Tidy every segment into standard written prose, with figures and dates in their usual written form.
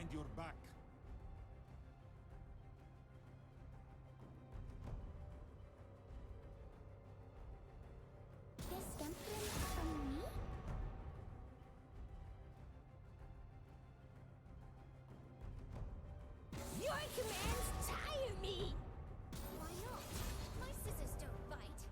behind your back. This template from me? Your commands tire me! Why not? My scissors don't bite.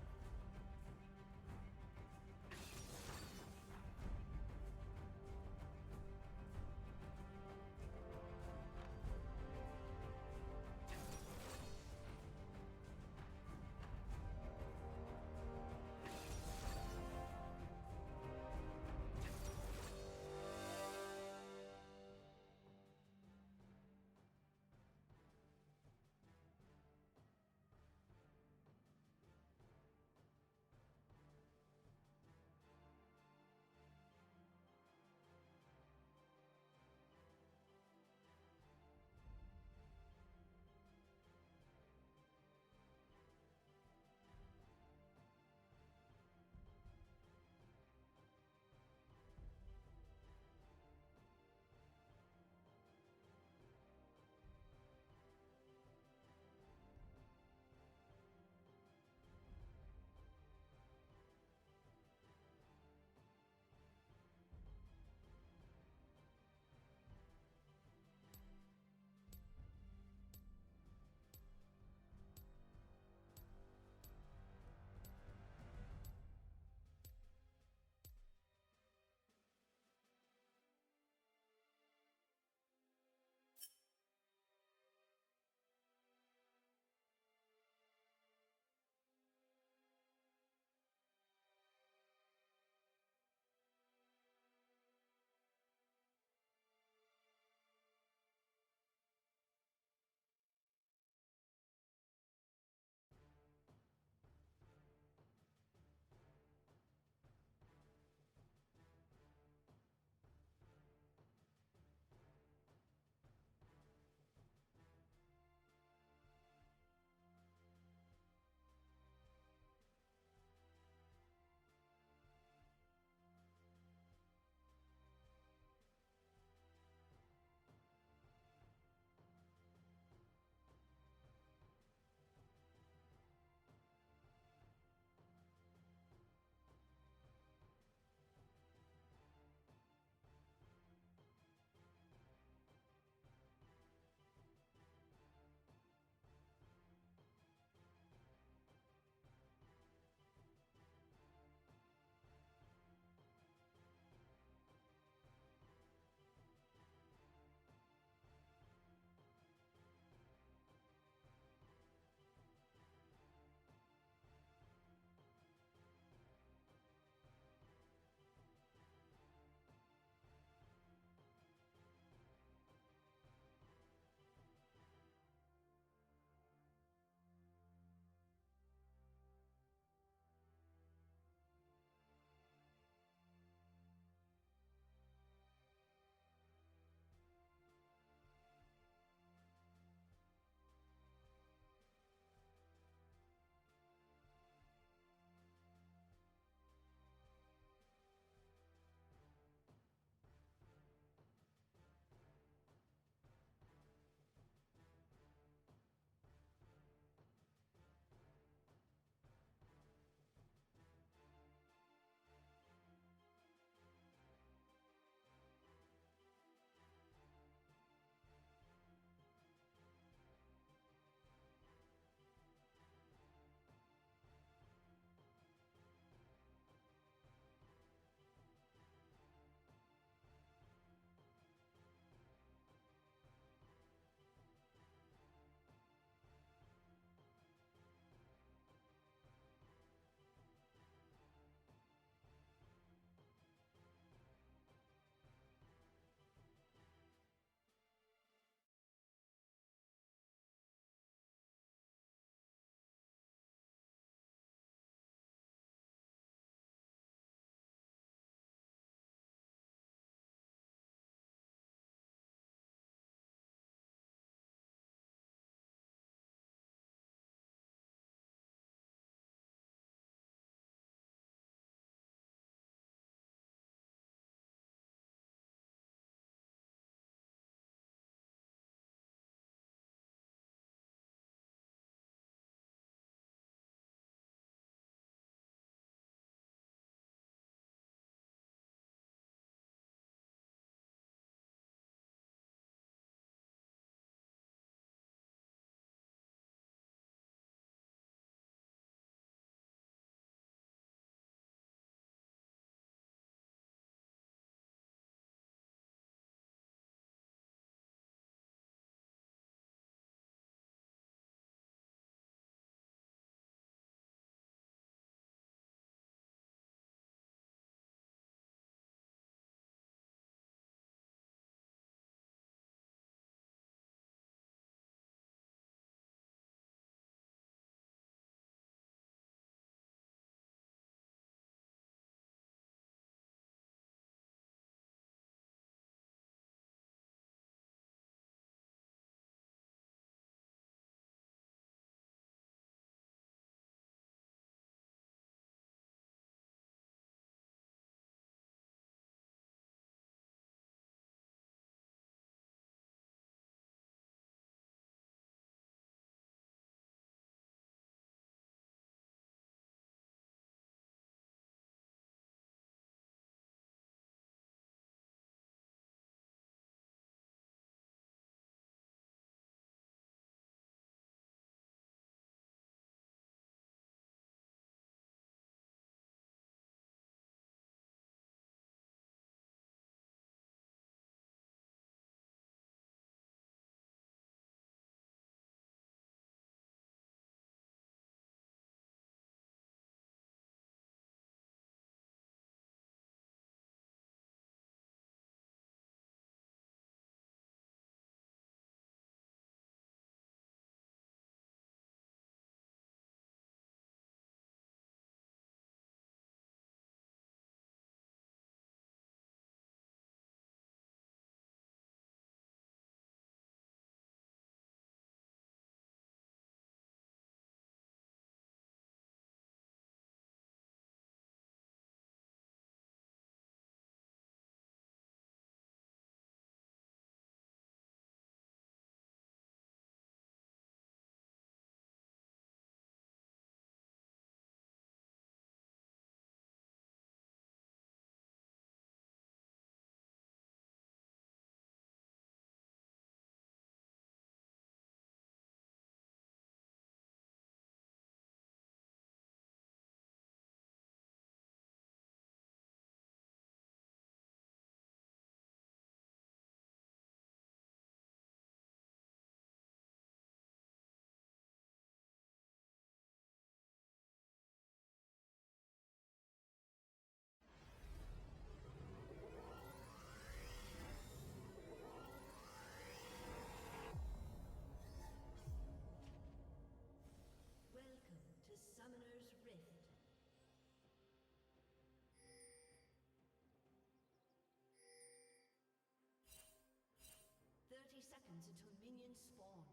seconds until minions spawn.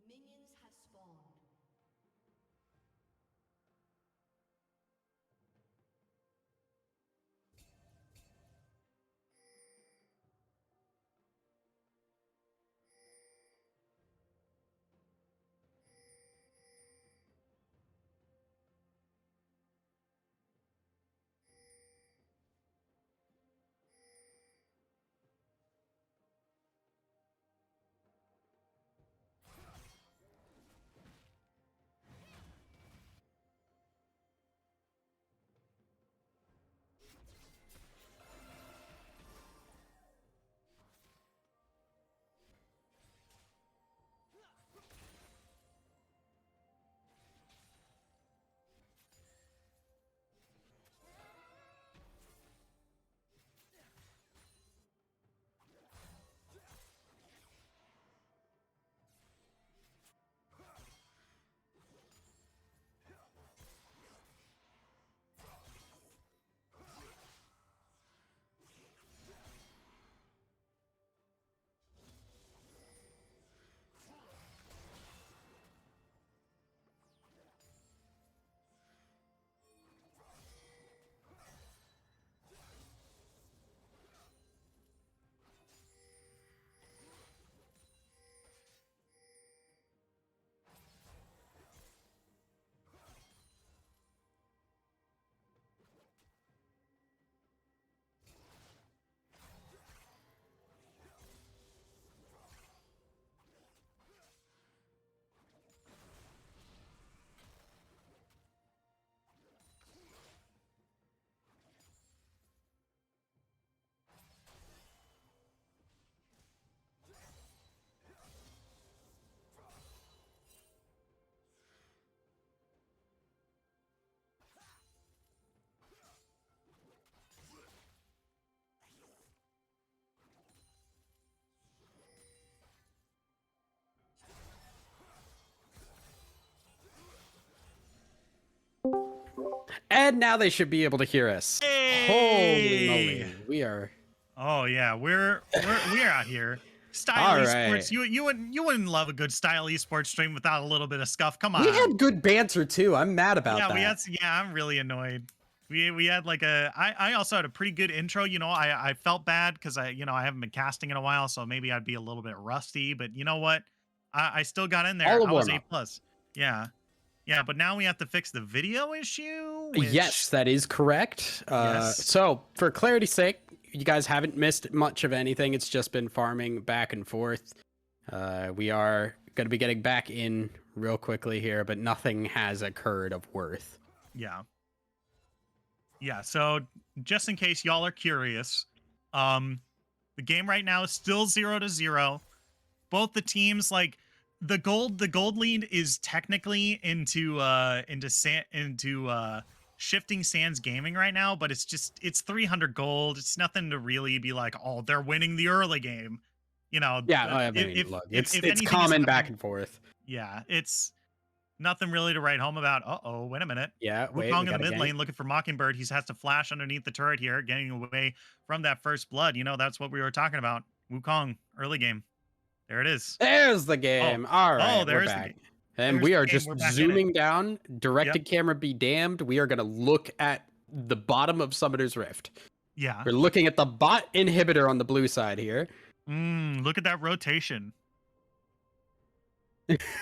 Minions have spawned. And now they should be able to hear us. Holy moly, we are. Oh yeah, we're out here. Style All esports. right. You wouldn't love a good style esports stream without a little bit of scuff. Come on. We had good banter too. I'm mad about yeah, that. I'm really annoyed. We had like I also had a pretty good intro. You know, I felt bad because I haven't been casting in a while, so maybe I'd be a little bit rusty. But you know what? I still got in there. All a I was warm-up. A+. Yeah. Yeah, but now we have to fix the video issue. Yes, that is correct. Yes. So, for clarity's sake, you guys haven't missed much of anything. It's just been farming back and forth. We are going to be getting back in real quickly here, but nothing has occurred of worth. Yeah. Yeah, so just in case y'all are curious, the game right now is still 0-0. Both the teams, like the gold lead is technically into Shifting Sands Gaming right now, but it's 300 gold. It's nothing to really be like, oh, they're winning the early game. You know, Yeah, I haven't even looked. It's common back and forth. Yeah, it's nothing really to write home about. Uh-oh, wait a minute. Yeah, wait, Wukong in the mid lane looking for Mockingbird. He has to flash underneath the turret here, getting away from that first blood. You know, that's what we were talking about. Wukong, early game. There it is. There's the game. All right, we're back. And we are just zooming down. Directed camera be damned. We are going to look at the bottom of Summoner's Rift. Yeah. We're looking at the bot inhibitor on the blue side here. Look at that rotation.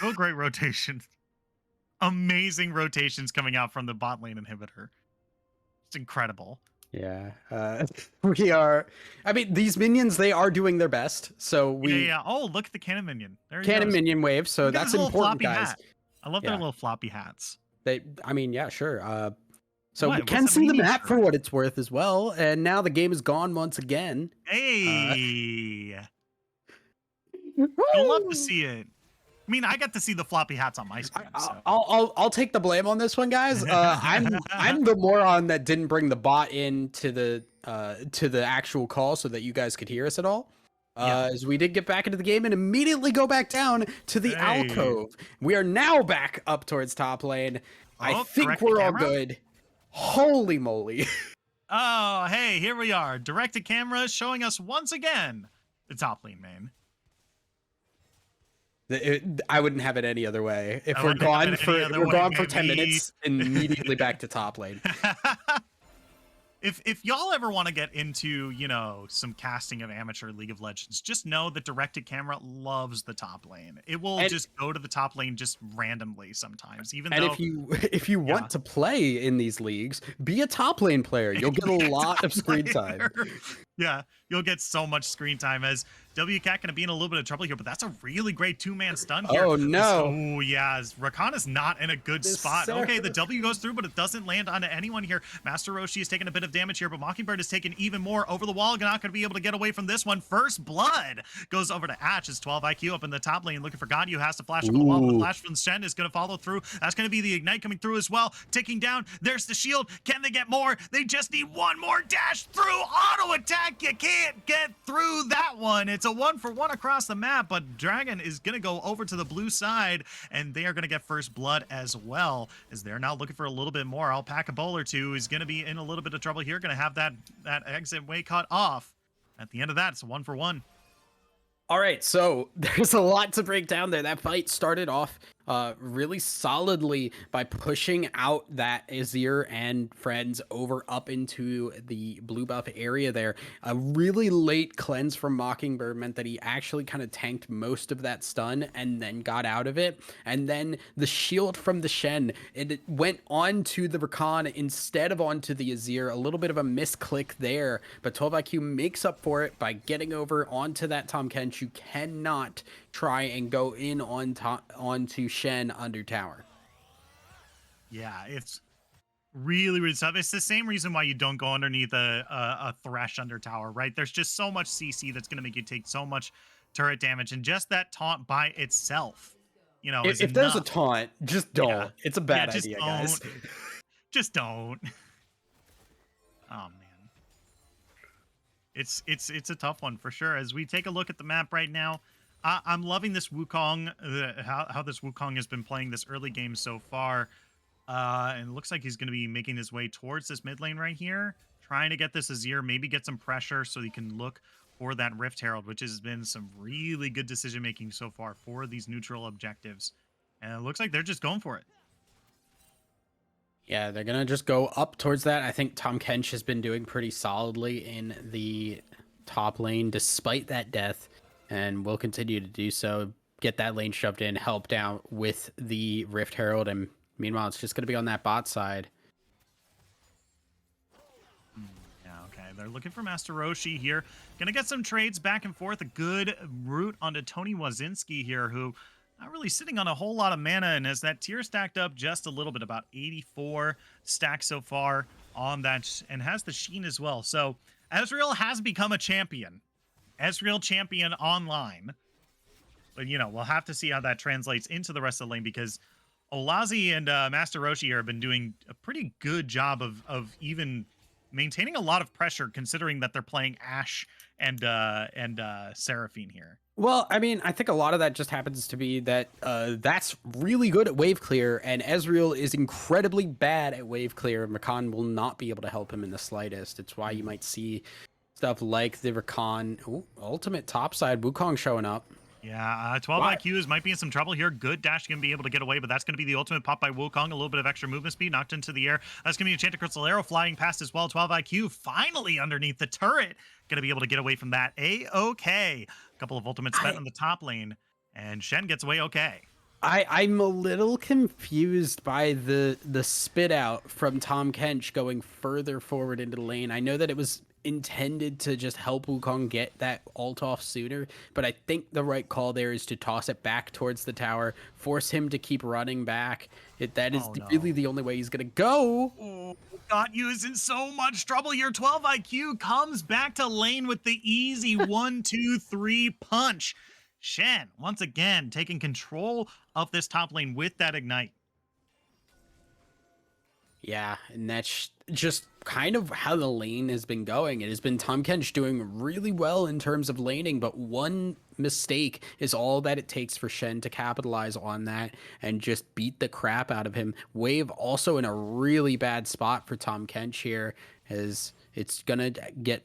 Oh, great rotation. Amazing rotations coming out from the bot lane inhibitor. It's incredible. Yeah. We are. I mean, these minions, they are doing their best. So we. Yeah. Oh, look at the cannon minion. There he cannon goes. minion wave. So look that's important, guys. Hat. I love their little floppy hats. I mean, yeah, sure. So we What's can see the map shirt? for what it's worth as well. And now the game is gone once again. Hey. You'll love to see it. I mean, I got to see the floppy hats on my screen. So. I'll take the blame on this one, guys. I'm the moron that didn't bring the bot in to the actual call so that you guys could hear us at all. As we did get back into the game and immediately go back down to the alcove. We are now back up towards top lane. I think we're all good. Holy moly. Oh, hey, here we are. Direct to camera showing us once again the top lane main. I wouldn't have it any other way. If we're gone for 10 minutes, immediately back to top lane. If y'all ever want to get into, you know, some casting of amateur League of Legends, just know that directed camera loves the top lane. It will just go to the top lane just randomly sometimes. If you want to play in these leagues, be a top lane player. You'll get a lot of screen time. Yeah, you'll get so much screen time. As WCAT going to be in a little bit of trouble here, but that's a really great two-man stun here. Oh, no. Oh, yeah. Rakan is not in a good spot. Okay, the W goes through, but it doesn't land onto anyone here. Master Roshi is taking a bit of damage here, but Mockingbird is taking even more over the wall. Not going to be able to get away from this one. First blood goes over to Atch. As 12 IQ up in the top lane looking for God. You has to flash up the wall. The flash from Shen is going to follow through. That's going to be the Ignite coming through as well. Ticking down. There's the shield. Can they get more? They just need one more dash through. Auto attack. You can't get through that one. It's a 1-for-1 across the map, but Dragon is going to go over to the blue side, and they are going to get first blood as well, as they're now looking for a little bit more. Alpaca Bowler 2 is going to be in a little bit of trouble here. Going to have that exit way cut off. At the end of that, it's a 1-for-1. All right, so there's a lot to break down there. That fight started off really solidly by pushing out that Azir and friends over up into the blue buff area there. A really late cleanse from Mockingbird meant that he actually kind of tanked most of that stun and then got out of it. And then the shield from the Shen, it went onto the Rakan instead of onto the Azir. A little bit of a misclick there, but 12IQ makes up for it by getting over onto that Tahm Kench. You cannot try and go in onto Shen under tower. Yeah, it's really, really tough. It's the same reason why you don't go underneath a Thresh under tower, right? There's just so much CC that's going to make you take so much turret damage, and just that taunt by itself, you know, if there's a taunt, just don't. Yeah. It's a bad idea, don't. Guys. Just don't. Oh man. It's a tough one for sure. As we take a look at the map right now, I'm loving this Wukong, how this Wukong has been playing this early game so far. And it looks like he's going to be making his way towards this mid lane right here, trying to get this Azir, maybe get some pressure so he can look for that Rift Herald, which has been some really good decision making so far for these neutral objectives. And it looks like they're just going for it. Yeah, they're going to just go up towards that. I think Tahm Kench has been doing pretty solidly in the top lane despite that death, and will continue to do so. Get that lane shoved in, helped out with the Rift Herald, and meanwhile, it's just going to be on that bot side. Yeah, okay. They're looking for Master Roshi here. Going to get some trades back and forth. A good route onto Tony Wazinski here, who not really sitting on a whole lot of mana, and as that tier stacked up just a little bit, about 84 stacks so far on that, and has the Sheen as well. So Ezreal has become a champion. Ezreal champion online. But, you know, we'll have to see how that translates into the rest of the lane, because Olazi and Master Roshi have been doing a pretty good job of even maintaining a lot of pressure, considering that they're playing Ashe and Seraphine here. Well, I mean, I think a lot of that just happens to be that that's really good at wave clear, and Ezreal is incredibly bad at wave clear. Rakan will not be able to help him in the slightest. It's why you might see stuff like the Rakan ultimate topside Wukong showing up. Yeah, 12 IQs might be in some trouble here. Good dash going to be able to get away, but that's going to be the ultimate pop by Wukong. A little bit of extra movement speed knocked into the air. That's going to be Enchanted Crystal Arrow flying past as well. 12 IQ finally underneath the turret. Going to be able to get away from that. A-okay. A couple of ultimates spent on the top lane, and Shen gets away okay. I'm a little confused by the spit out from Tahm Kench going further forward into the lane. I know that it was intended to just help Wukong get that ult off sooner, but I think the right call there is to toss it back towards the tower, force him to keep running back. That is really the only way he's gonna go. Oh, Got You is in so much trouble here. 12 IQ comes back to lane with the easy 1, 2, 3 punch. Shen, once again, taking control of this top lane with that Ignite. Yeah, and that's just kind of how the lane has been going. It has been Tahm Kench doing really well in terms of laning, but one mistake is all that it takes for Shen to capitalize on that and just beat the crap out of him. Wave also in a really bad spot for Tahm Kench here, as it's gonna get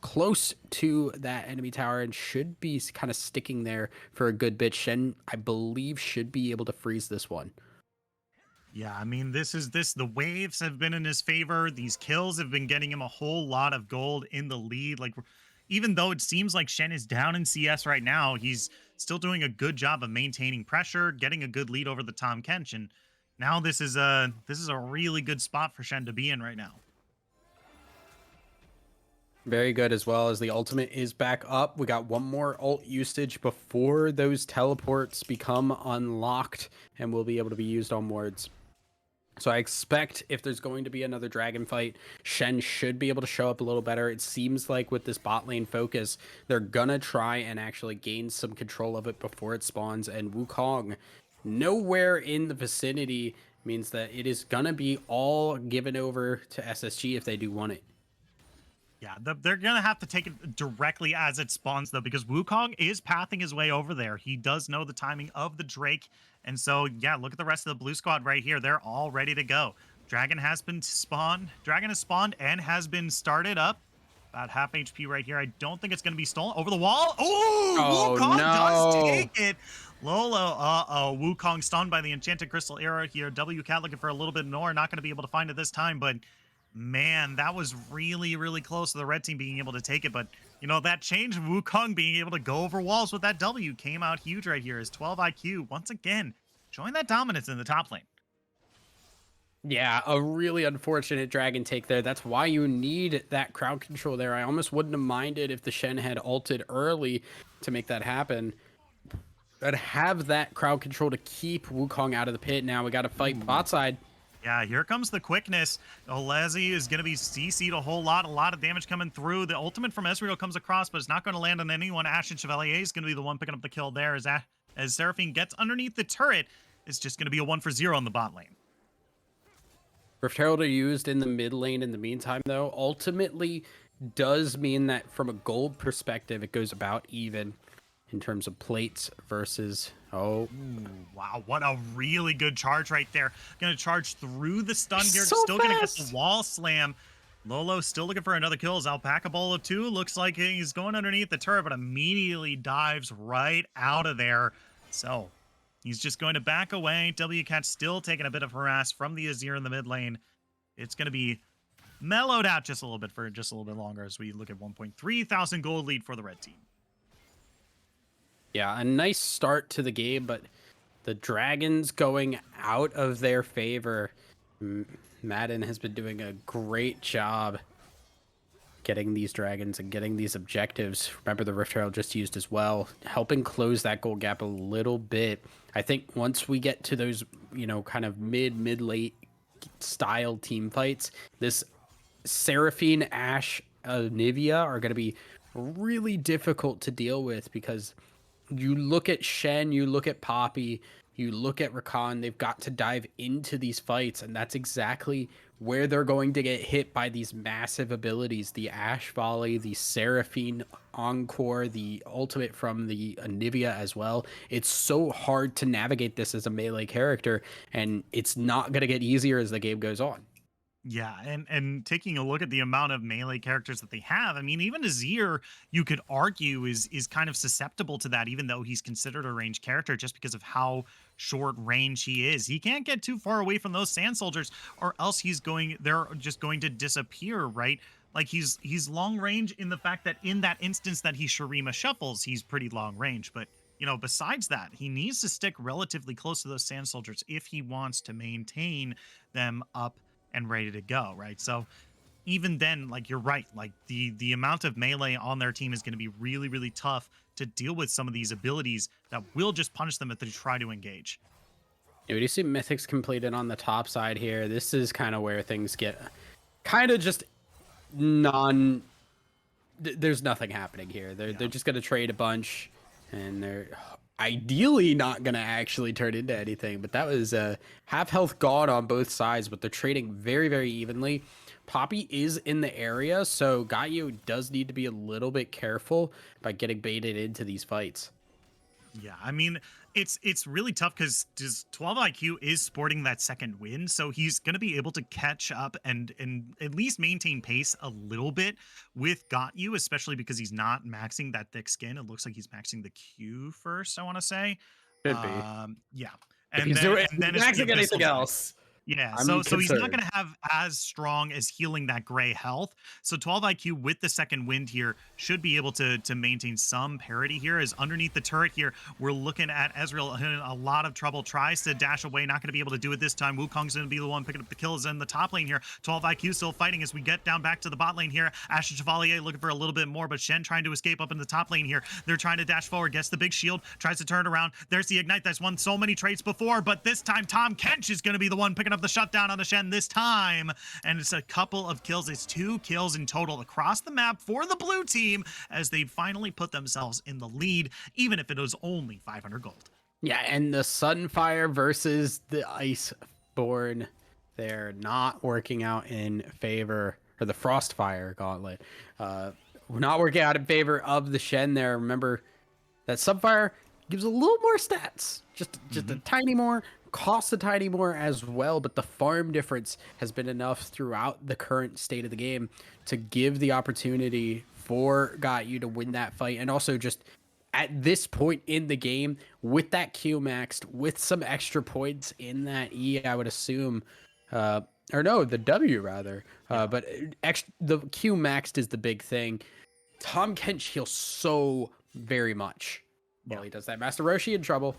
close to that enemy tower and should be kind of sticking there for a good bit. Shen, I believe, should be able to freeze this one. Yeah, I mean, the waves have been in his favor. These kills have been getting him a whole lot of gold in the lead. Like, even though it seems like Shen is down in CS right now, he's still doing a good job of maintaining pressure, getting a good lead over the Tahm Kench. And now this is a really good spot for Shen to be in right now. Very good, as well as the ultimate is back up. We got one more ult usage before those teleports become unlocked and will be able to be used on wards. So I expect if there's going to be another dragon fight, Shen should be able to show up a little better. It seems like with this bot lane focus, they're gonna try and actually gain some control of it before it spawns. And Wukong, nowhere in the vicinity, means that it is gonna be all given over to SSG if they do want it. Yeah, they're going to have to take it directly as it spawns, though, because Wukong is pathing his way over there. He does know the timing of the Drake. And so, yeah, look at the rest of the blue squad right here. They're all ready to go. Dragon has spawned and has been started up. About half HP right here. I don't think it's going to be stolen. Over the wall. Oh, Wukong does take it. Lolo, Wukong stunned by the Enchanted Crystal Arrow here. WCat looking for a little bit more. Not going to be able to find it this time, but man, that was really, really close to the red team being able to take it. But, you know, that change of Wukong being able to go over walls with that W came out huge right here. His 12 IQ, once again, showing that dominance in the top lane. Yeah, a really unfortunate dragon take there. That's why you need that crowd control there. I almost wouldn't have minded if the Shen had ulted early to make that happen. But have that crowd control to keep Wukong out of the pit. Now we got to fight bot side. Yeah, here comes the quickness. Olezi is going to be CC'd a whole lot of damage coming through. The ultimate from Ezreal comes across, but it's not going to land on anyone. Ashen Chevalier is going to be the one picking up the kill there as Seraphine gets underneath the turret. It's just going to be a 1-for-0 on the bot lane. Rift Herald are used in the mid lane in the meantime, though. Ultimately, does mean that from a gold perspective, it goes about even in terms of plates versus... Oh, wow, what a really good charge right there. Gonna charge through the stun here. So still gonna get fast. the wall slam. Lolo still looking for another kill as Alpaca Bolo 2 looks like he's going underneath the turret, but immediately dives right out of there. So he's just going to back away. WCat still taking a bit of harass from the Azir in the mid lane. It's gonna be mellowed out just a little bit for just a little bit longer as we look at 1.3 thousand gold lead for the red team. yeah, a nice start to the game, but the dragons going out of their favor. Madden has been doing a great job getting these dragons and getting these objectives. Remember, the Rift Herald just used as well, helping close that gold gap a little bit. I think once we get to those, you know, kind of mid-late style team fights, this Seraphine, Ashe, Nivea are going to be really difficult to deal with, because you look at Shen, you look at Poppy, you look at Rakan, they've got to dive into these fights, and that's exactly where they're going to get hit by these massive abilities. The Ashe Volley, the Seraphine Encore, the ultimate from the Nivea as well. It's so hard to navigate this as a melee character, and it's not going to get easier as the game goes on. Yeah, and taking a look at the amount of melee characters that they have, I mean, even Azir, you could argue, is kind of susceptible to that, even though he's considered a ranged character just because of how short range he is. He can't get too far away from those sand soldiers, or else they're just going to disappear, right? Like, he's long range in the fact that in that instance that he Shurima shuffles, he's pretty long range, but you know, besides that, he needs to stick relatively close to those sand soldiers if he wants to maintain them up and ready to go, right? So even then, like, you're right, like the amount of melee on their team is going to be really, really tough to deal with some of these abilities that will just punish them if they try to engage. Yeah, we do see Mythics completed on the top side here. This is kind of where things get kind of just there's nothing happening here. They're just going to trade a bunch. and they're ideally not going to actually turn into anything. But that was half health gone on both sides, but they're trading very, very evenly. Poppy is in the area, so Gaio does need to be a little bit careful by getting baited into these fights. Yeah, I mean, it's really tough because 12 IQ is sporting that second win, so he's going to be able to catch up and at least maintain pace a little bit with Got You, especially because he's not maxing that thick skin. It looks like he's maxing the Q first, I want to say. Should be. Yeah. If he's doing And then it's the maxing anything Abyssal Drive. else, Yeah, I'm so he's not concerned. going to have as strong as healing that gray health. So 12 IQ with the second wind here should be able to maintain some parity here. As underneath the turret here, we're looking at Ezreal in a lot of trouble. Tries to dash away, not going to be able to do it this time. Wukong's going to be the one picking up the kills in the top lane here. 12 IQ still fighting as we get down back to the bot lane here. Ashe and Chevalier looking for a little bit more, but Shen trying to escape up in the top lane here. They're trying to dash forward, gets the big shield, tries to turn around. There's the Ignite that's won so many trades before, but this time Tom Kench is going to be the one picking up the shutdown on the Shen this time, and it's a couple of kills. It's 2 kills in total across the map for the blue team as they finally put themselves in the lead, even if it was only 500 gold. Yeah, and the Sunfire versus the Iceborne, they're not working out in favor, or the Frostfire Gauntlet, not working out in favor of the Shen there. Remember that Sunfire gives a little more stats, just a tiny more, costs a tiny more as well, but the farm difference has been enough throughout the current state of the game to give the opportunity for Got You to win that fight, and also just at this point in the game, with that Q maxed, with some extra points in that E, I would assume, or no, the W rather, but the Q maxed is the big thing. Tom Kench heals so very much. Well, he does that. Master Roshi in trouble.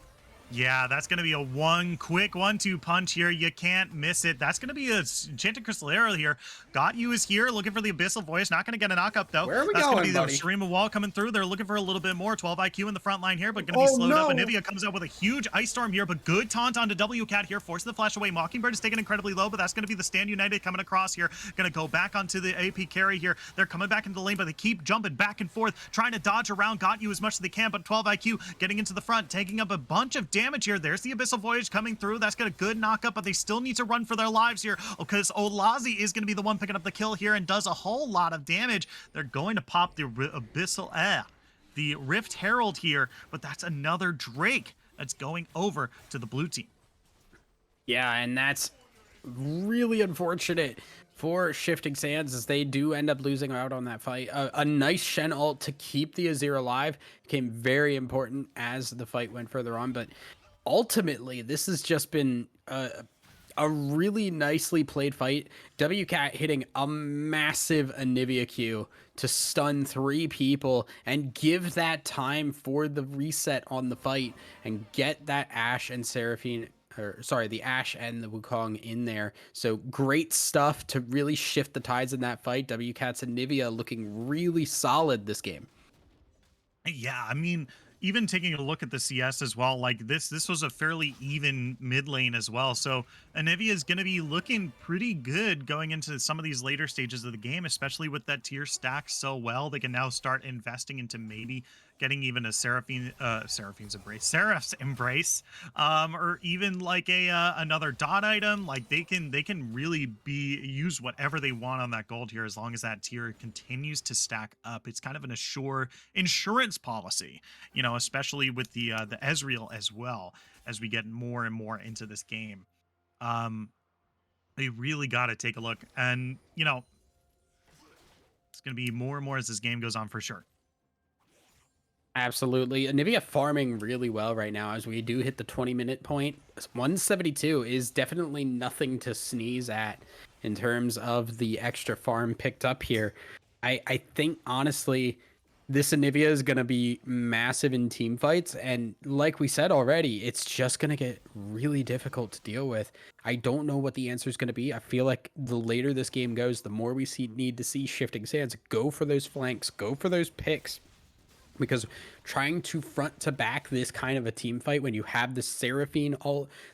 Yeah, that's going to be a quick 1-2 punch here. You can't miss it. That's going to be a Enchanted Crystal Arrow here. Got You is here, looking for the Abyssal Voice. Not going to get a knock-up, though. Where are we that's going, going to be buddy? the Shurima Wall coming through. They're looking for a little bit more. 12 IQ in the front line here, but going to be slowed up. Anivia comes out with a huge Ice Storm here, but good taunt onto WCat here, forcing the flash away. Mockingbird is taken incredibly low, but that's going to be the Stand United coming across here. Going to go back onto the AP carry here. They're coming back into the lane, but they keep jumping back and forth, trying to dodge around Got You as much as they can, but 12 IQ getting into the front, taking up a bunch of damage here. There's the Abyssal Voyage coming through. That's got a good knockup, but they still need to run for their lives here because Olazi is going to be the one picking up the kill here and does a whole lot of damage. They're going to pop the the Rift Herald here, but that's another Drake that's going over to the blue team. Yeah, and that's really unfortunate for Shifting Sands as they do end up losing out on that fight. A nice Shen ult to keep the Azir alive became very important as the fight went further on, but ultimately, this has just been a really nicely played fight. WCat hitting a massive Anivia Q to stun 3 people and give that time for the reset on the fight and get that Ashe and Seraphine, or sorry, the Ashe and the Wukong in there. So great stuff to really shift the tides in that fight. WCat's Anivia looking really solid this game. Yeah, I mean, even taking a look at the CS as well, like this was a fairly even mid lane as well. So Anivia is going to be looking pretty good going into some of these later stages of the game, especially with that tier stacked so well. They can now start investing into maybe getting even a Seraph's Embrace, or even like another dot item. Like they can really use whatever they want on that gold here as long as that tier continues to stack up. It's kind of an insurance policy, you know, especially with the Ezreal as well as we get more and more into this game. They really got to take a look, and you know, it's going to be more and more as this game goes on for sure. Absolutely. Anivia farming really well right now as we do hit the 20-minute point. 172 is definitely nothing to sneeze at in terms of the extra farm picked up here. I think, honestly, this Anivia is going to be massive in team fights. And like we said already, it's just going to get really difficult to deal with. I don't know what the answer is going to be. I feel like the later this game goes, the more we need to see Shifting Sands go for those flanks, go for those picks. Because trying to front to back this kind of a team fight when you have the Seraphine,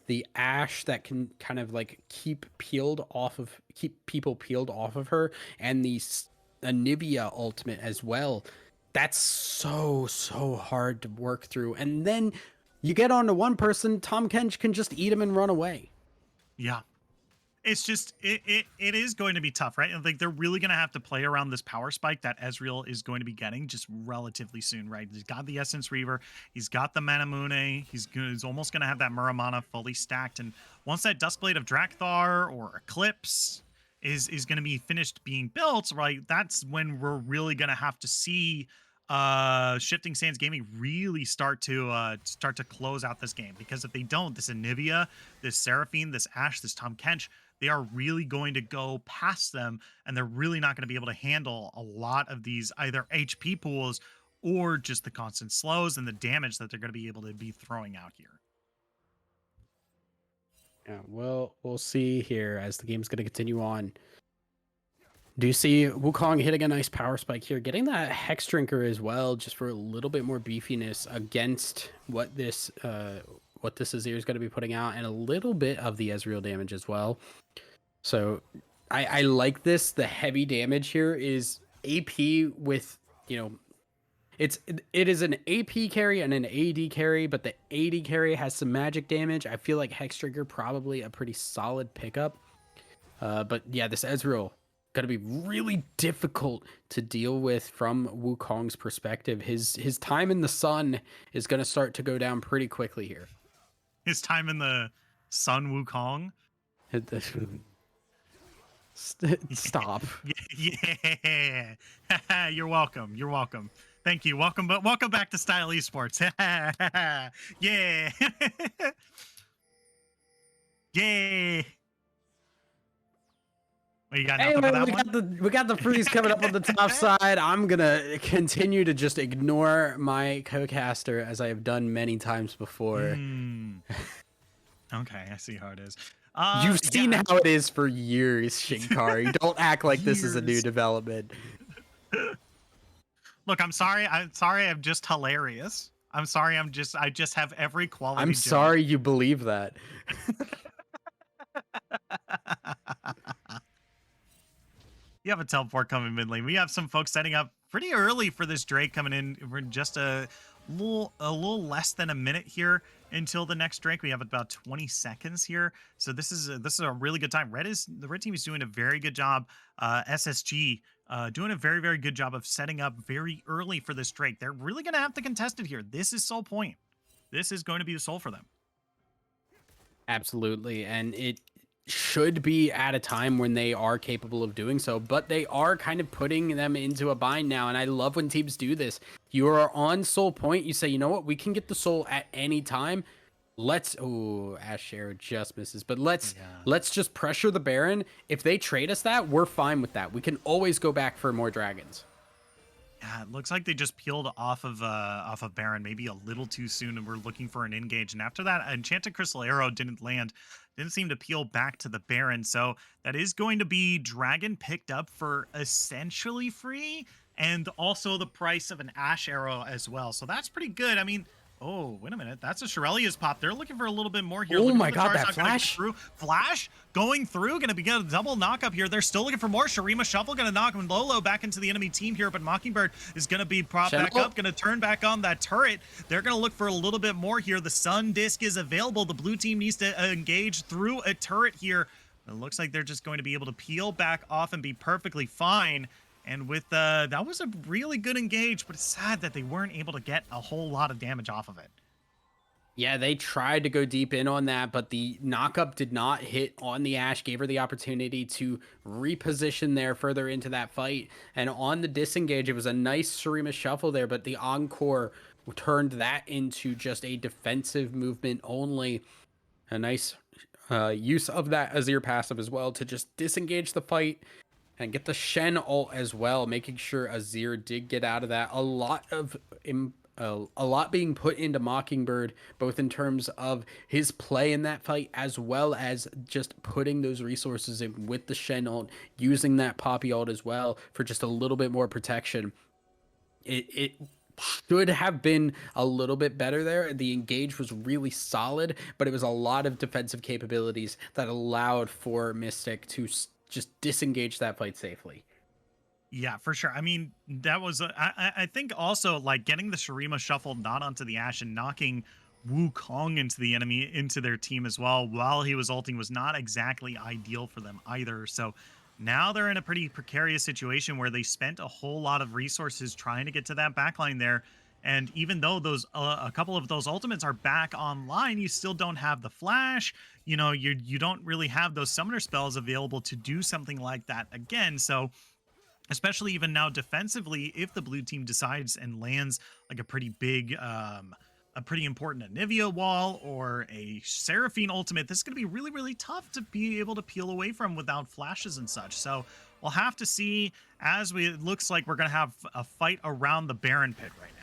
the Ashe that can kind of like keep people peeled off of her, and the Anivia ultimate as well, That's so hard to work through. And then you get onto one person, Tom Kench can just eat him and run away. Yeah. It's just it is going to be tough, right? And like they're really going to have to play around this power spike that Ezreal is going to be getting just relatively soon, right? He's got the Essence Reaver, he's got the Manamune, he's almost going to have that Muramana fully stacked, and once that Duskblade of Drakthar or Eclipse is going to be finished being built, right? That's when we're really going to have to see Shifting Sands Gaming really start to close out this game, because if they don't, this Anivia, this Seraphine, this Ashe, this Tom Kench, they are really going to go past them, and they're really not going to be able to handle a lot of these either HP pools or just the constant slows and the damage that they're going to be able to be throwing out here. Yeah, well, we'll see here as the game's going to continue on. Do you see Wukong hitting a nice power spike here, getting that Hex Drinker as well, just for a little bit more beefiness against what this Azir is going to be putting out, and a little bit of the Ezreal damage as well. So I like this. The heavy damage here is AP with, you know, it is an AP carry and an AD carry, but the AD carry has some magic damage. I feel like Hex Trigger probably a pretty solid pickup. But yeah, this Ezreal gonna be really difficult to deal with from Wukong's perspective. His time in the sun is gonna start to go down pretty quickly here. His time in the sun, Wukong. Stop. Yeah. You're welcome. You're welcome. Thank you. Welcome back to Style Esports. Yeah. Yay. Well, you got nothing for that one? We got the freeze coming up on the top side. I'm gonna continue to just ignore my co-caster as I have done many times before. Okay, I see how it is. You've seen how it is for years, Shinkari. Don't act like this is a new development. Look, I'm sorry. I'm just hilarious. I'm sorry. I just have every quality. I'm sorry you believe that. You have a teleport coming mid lane. We have some folks setting up pretty early for this Drake coming in. We're just a little less than a minute here until the next Drake. We have about 20 seconds here, so this is a really good time. The red team is doing a very good job. SSG doing a very, very good job of setting up very early for this Drake. They're really going to have to contest it here. This is soul point. This is going to be the soul for them. Absolutely, and it should be at a time when they are capable of doing so, but they are kind of putting them into a bind now, and I love when teams do this. You are on soul point, you say, you know what, we can get the soul at any time. Ashe Arrow just misses, but let's just pressure the Baron. If they trade us that, we're fine with that. We can always go back for more dragons. Yeah, it looks like they just peeled off of Baron maybe a little too soon, and we're looking for an engage. And after that, Enchanted Crystal Arrow didn't land. Didn't seem to peel back to the Baron. So that is going to be Dragon picked up for essentially free, and also the price of an Ashe Arrow as well. So that's pretty good. I mean, oh, wait a minute. That's a Shirelia's pop. They're looking for a little bit more here. Oh my god, that flash. Flash going through. Going to be a double knock up here. They're still looking for more. Shurima Shuffle going to knock Lolo back into the enemy team here, but Mockingbird is going to be propped back up. Going to turn back on that turret. They're going to look for a little bit more here. The Sun Disc is available. The blue team needs to engage through a turret here. It looks like they're just going to be able to peel back off and be perfectly fine. And with that was a really good engage, but it's sad that they weren't able to get a whole lot of damage off of it. Yeah, they tried to go deep in on that, but the knockup did not hit on the Ashe, gave her the opportunity to reposition there further into that fight. And on the disengage, it was a nice Shurima Shuffle there, but the Encore turned that into just a defensive movement only. A nice use of that Azir passive as well to just disengage the fight and get the Shen ult as well, making sure Azir did get out of that. A lot being put into Mockingbird, both in terms of his play in that fight, as well as just putting those resources in with the Shen ult, using that Poppy ult as well for just a little bit more protection. It should have been a little bit better there. The engage was really solid, but it was a lot of defensive capabilities that allowed for Mythic to just disengage that fight safely. Yeah, for sure. I mean, that was I think also like getting the Shurima shuffled not onto the Ashe and knocking Wukong into the enemy into their team as well while he was ulting was not exactly ideal for them either. So now they're in a pretty precarious situation where they spent a whole lot of resources trying to get to that backline there. And even though those a couple of those ultimates are back online, you still don't have the flash. You know, you don't really have those summoner spells available to do something like that again. So especially even now defensively, if the blue team decides and lands like a pretty big a pretty important Anivia wall or a Seraphine ultimate, this is going to be really, really tough to be able to peel away from without flashes and such. So we'll have to see as it looks like we're going to have a fight around the Baron pit right now.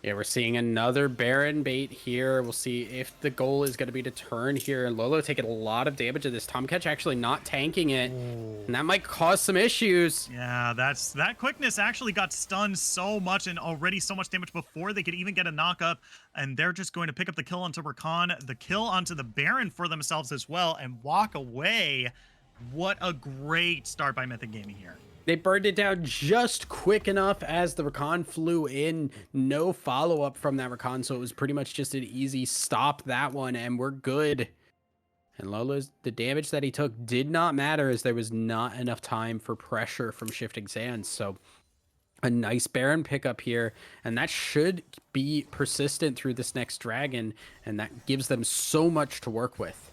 Yeah, we're seeing another Baron bait here. We'll see if the goal is going to be to turn here. And Lolo taking a lot of damage of this. Tomcatch actually not tanking it. And that might cause some issues. Yeah, that quickness actually got stunned so much and already so much damage before they could even get a knock up. And they're just going to pick up the kill onto Rakan, the kill onto the Baron for themselves as well, and walk away. What a great start by Mythic Gaming here. They burned it down just quick enough as the Rakan flew in. No follow-up from that Rakan, so it was pretty much just an easy stop that one, and we're good. And Lolo's, the damage that he took did not matter as there was not enough time for pressure from Shifting Sands. So a nice Baron pickup here, and that should be persistent through this next dragon, and that gives them so much to work with.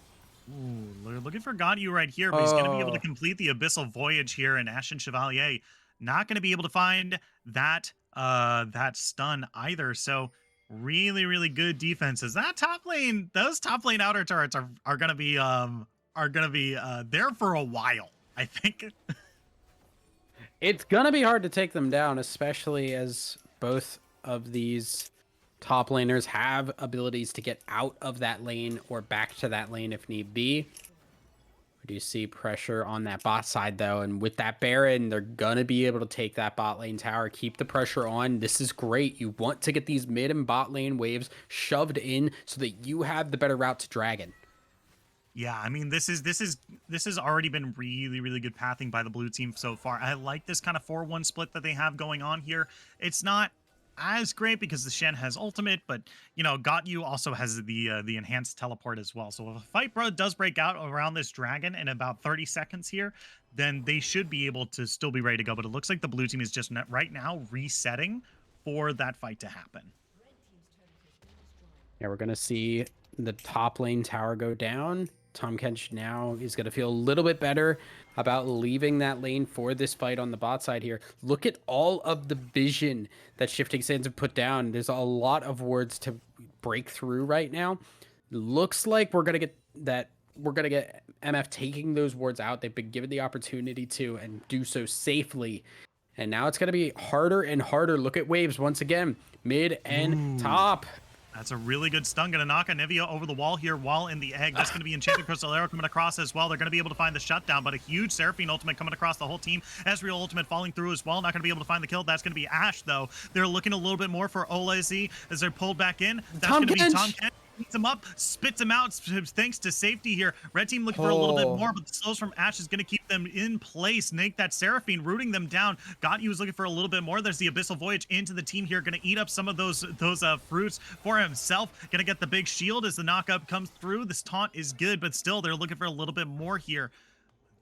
Ooh, they're looking for Ganyu right here, but he's going to be able to complete the Abyssal Voyage here, and Ashen Chevalier not going to be able to find that that stun either. So really, really good defenses. That top lane, those top lane outer turrets are going to be there for a while, I think. It's gonna be hard to take them down, especially as both of these top laners have abilities to get out of that lane or back to that lane if need be. We do see pressure on that bot side though, and with that Baron, they're gonna be able to take that bot lane tower, keep the pressure on. This is great. You want to get these mid and bot lane waves shoved in so that you have the better route to dragon. Yeah, I mean, this has already been really, really good pathing by the blue team so far. I like this kind of 4-1 split that they have going on here. It's not as great because the Shen has ultimate, but you know, Got also has the enhanced teleport as well. So if a fight does break out around this dragon in about 30 seconds here, then they should be able to still be ready to go. But it looks like the blue team is just right now resetting for that fight to happen. Yeah, we're gonna see the top lane tower go down. Tomcatch now is going to feel a little bit better about leaving that lane for this fight on the bot side here. Look at all of the vision that Shifting Sands have put down. There's a lot of wards to break through right now. Looks like we're going to get that. We're going to get MF taking those wards out. They've been given the opportunity to and do so safely. And now it's going to be harder and harder. Look at waves once again, mid and top. That's a really good stun. Going to knock Anivia over the wall here while in the egg. That's going to be Enchanted Crystal Arrow coming across as well. They're going to be able to find the shutdown, but a huge Seraphine ultimate coming across the whole team. Ezreal ultimate falling through as well. Not going to be able to find the kill. That's going to be Ashe, though. They're looking a little bit more for Olazi as they're pulled back in. That's going to be Tomcatch. Beats him up, spits him out thanks to safety here. Red team looking for a little bit more, but the slows from Ashe is going to keep them in place. Nate that Seraphine rooting them down. Got was looking for a little bit more. There's the Abyssal Voyage into the team here. Going to eat up some of those fruits for himself. Going to get the big shield as the knock-up comes through. This taunt is good, but still they're looking for a little bit more here.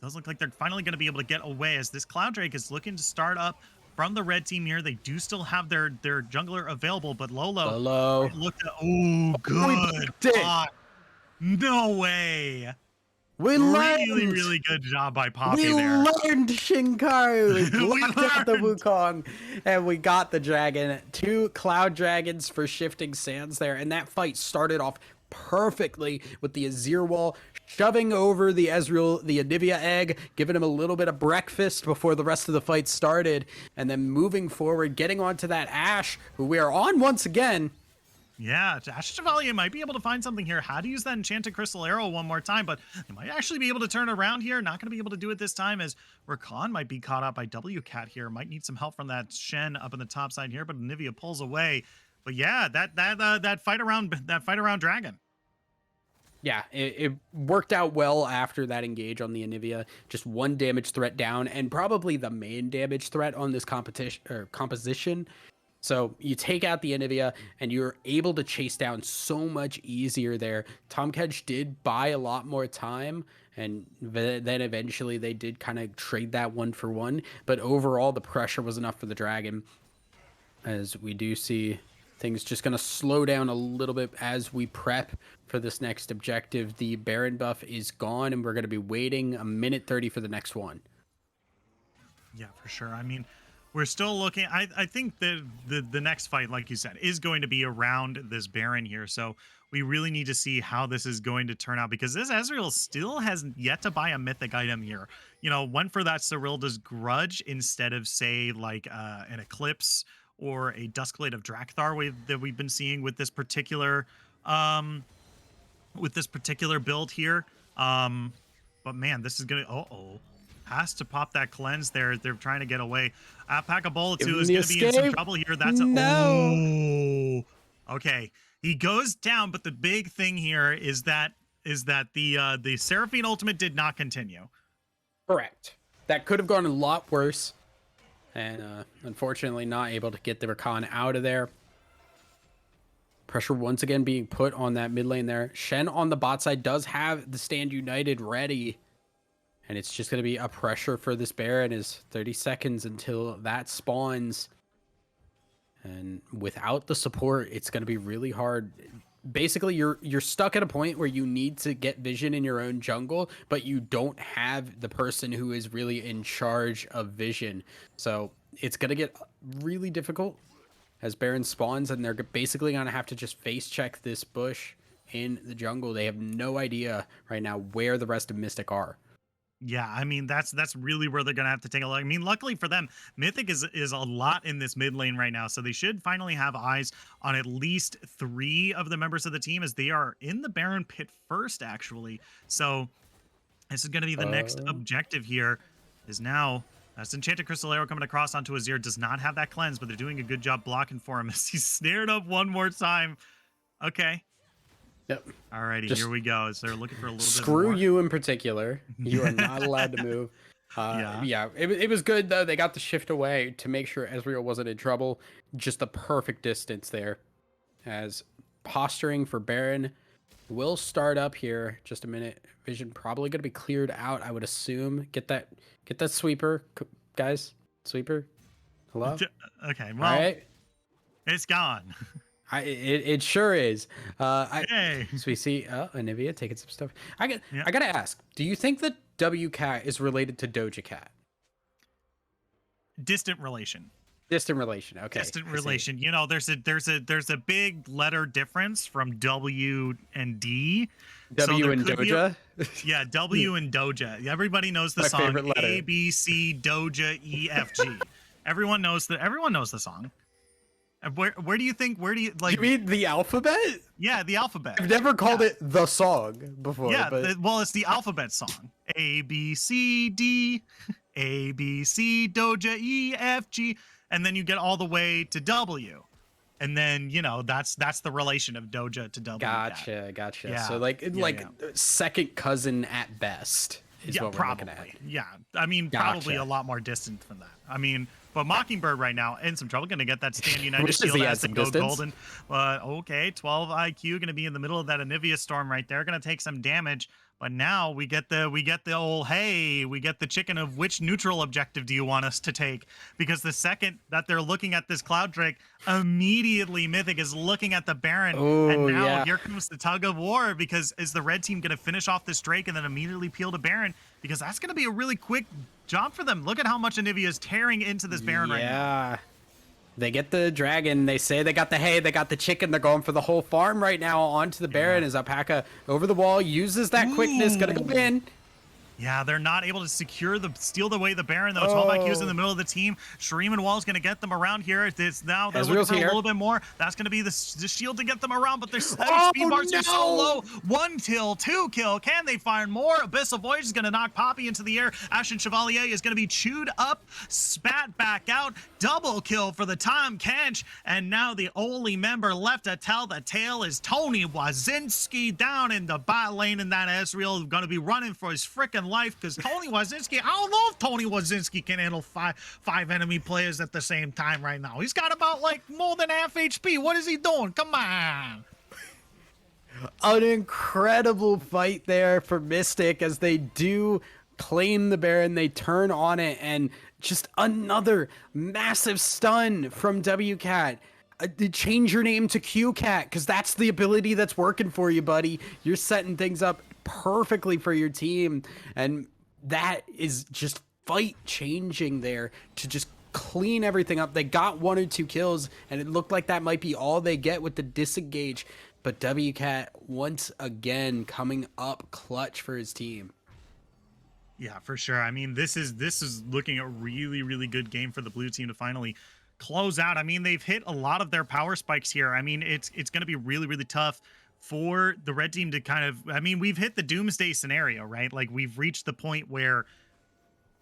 Does look like they're finally going to be able to get away as this Cloud Drake is looking to start up from the red team here. They do still have their jungler available, but Lolo looked at, good. No way. We really good job by Poppy there. We learned Shinkari. We blocked out the Wukong, and we got the dragon. 2 cloud dragons for Shifting Sands there, and that fight started off perfectly with the Azir wall shoving over the Ezreal, the Anivia egg, giving him a little bit of breakfast before the rest of the fight started, and then moving forward, getting onto that Ashe, who we are on once again. Yeah, Ashe Chevalier might be able to find something here. How to use that Enchanted Crystal Arrow one more time, but they might actually be able to turn around here. Not going to be able to do it this time as Rakan might be caught up by WCat here. Might need some help from that Shen up in the top side here, but Anivia pulls away. But yeah, that fight around Dragon. Yeah, it worked out well after that engage on the Anivia. Just one damage threat down, and probably the main damage threat on this competition or composition. So you take out the Anivia, and you're able to chase down so much easier there. Tom Kedge did buy a lot more time, and then eventually they did kind of trade that 1-for-1. But overall, the pressure was enough for the Dragon, as we do see things just going to slow down a little bit as we prep for this next objective. The Baron buff is gone, and we're going to be waiting a minute 30 for the next one. Yeah, for sure. I mean, we're still looking. I think the next fight, like you said, is going to be around this Baron here. So we really need to see how this is going to turn out, because this Ezreal still has yet to buy a mythic item here. You know, went for that Cyrilda's Grudge instead of, say, like an Eclipse or a Duskblade of Drakthar that we've been seeing with this particular build here. But man, this is gonna has to pop that cleanse there. They're trying to get away. Pakabola 2 is gonna be in some trouble here. That's okay. He goes down, but the big thing here is that the Seraphine ultimate did not continue. Correct. That could have gone a lot worse. And unfortunately not able to get the Rakan out of there. Pressure once again being put on that mid lane there. Shen on the bot side does have the Stand United ready. And it's just going to be a pressure for this Baron, is 30 seconds until that spawns. And without the support, it's going to be really hard. Basically, you're stuck at a point where you need to get vision in your own jungle, but you don't have the person who is really in charge of vision. So it's going to get really difficult as Baron spawns, and they're basically going to have to just face check this bush in the jungle. They have no idea right now where the rest of Mystic are. Yeah, I mean, that's really where they're gonna have to take a look. I mean, luckily for them, Mythic is a lot in this mid lane right now, so they should finally have eyes on at least 3 of the members of the team, as they are in the Baron pit first, actually. So this is gonna be the next objective here. Is now that's Enchanted Crystal Arrow coming across onto Azir. Does not have that cleanse, but they're doing a good job blocking for him as he's snared up one more time. Okay. Yep. Alrighty, here we go. So they're looking for a little bit Screw more. you in particular. You are not allowed to move. Yeah, it was good, though. They got the shift away to make sure Ezreal wasn't in trouble. Just the perfect distance there. As posturing for Baron will start up here. Just a minute. Vision probably going to be cleared out, I would assume. Get that sweeper, guys. Sweeper. Hello? Okay, well, all right. It's gone. It sure is. Hey. So we see Anivia taking some stuff. I gotta ask, do you think that WCat is related to Doja Cat? Distant relation. Distant relation. Okay. Distant relation. You know, there's a big letter difference from W and D. W and Doja. Yeah, W and Doja. Everybody knows the My song favorite letter. A B C Doja E F G. Everyone knows the song. Where do you like? You mean the alphabet? Yeah, the alphabet. I've never called it the song before. Yeah, but... well, it's the alphabet song. A B C D, A B C Doja E F G, and then you get all the way to W, and then that's the relation of Doja to W. Gotcha. Yeah. So like second cousin at best is what we're looking at. Yeah, I mean, probably a lot more distant than that. I mean, but Mockingbird right now in some trouble. Going to get that Stand United shield as to go golden. Okay, 12 IQ going to be in the middle of that Anivia storm right there. Going to take some damage. But now we get the old, hey, we get the chicken of which neutral objective do you want us to take? Because the second that they're looking at this Cloud Drake, immediately Mythic is looking at the Baron. Ooh, and now yeah. Here comes the tug of war, because is the red team going to finish off this Drake and then immediately peel to Baron? Because that's going to be a really quick job for them. Look at how much Anivia is tearing into this Baron right now. Yeah. They get the dragon. They say they got the hay. They got the chicken. They're going for the whole farm right now onto the Baron as Alpaca over the wall uses that quickness. Gonna go in. Yeah, they're not able to steal away the Baron, though. 12 IQs in the middle of the team. Shreem Wall is going to get them around here. It's now they're looking Ezreal's for here. a little bit more. That's going to be the shield to get them around, but their Oh, speed bars are so no! low. 1 kill, 2 kill. Can they find more? Abyssal Voyage is going to knock Poppy into the air. Ashen Chevalier is going to be chewed up, spat back out. Double kill for the Tom Kench. And now the only member left to tell the tale is Tony Wazinski down in the bot lane, and that Ezreal going to be running for his freaking life because Tony Wazinski, I don't know if Tony Wazinski can handle five enemy players at the same time right now. He's got about like more than half HP. What is he doing? Come on. An incredible fight there for Mythic as they do claim the Baron. They turn on it, and just another massive stun from WCat. Change your name to QCat because that's the ability that's working for you, buddy. You're setting things up perfectly for your team, and that is just fight changing there to just clean everything up. They got 1 or 2 kills, and it looked like that might be all they get with the disengage. But WCat once again coming up clutch for his team. Yeah, for sure. I mean, this is looking a really, really good game for the blue team to finally close out. I mean, they've hit a lot of their power spikes here. I mean, it's going to be really, really tough for the red team to kind of, I mean, we've hit the doomsday scenario, right? Like we've reached the point where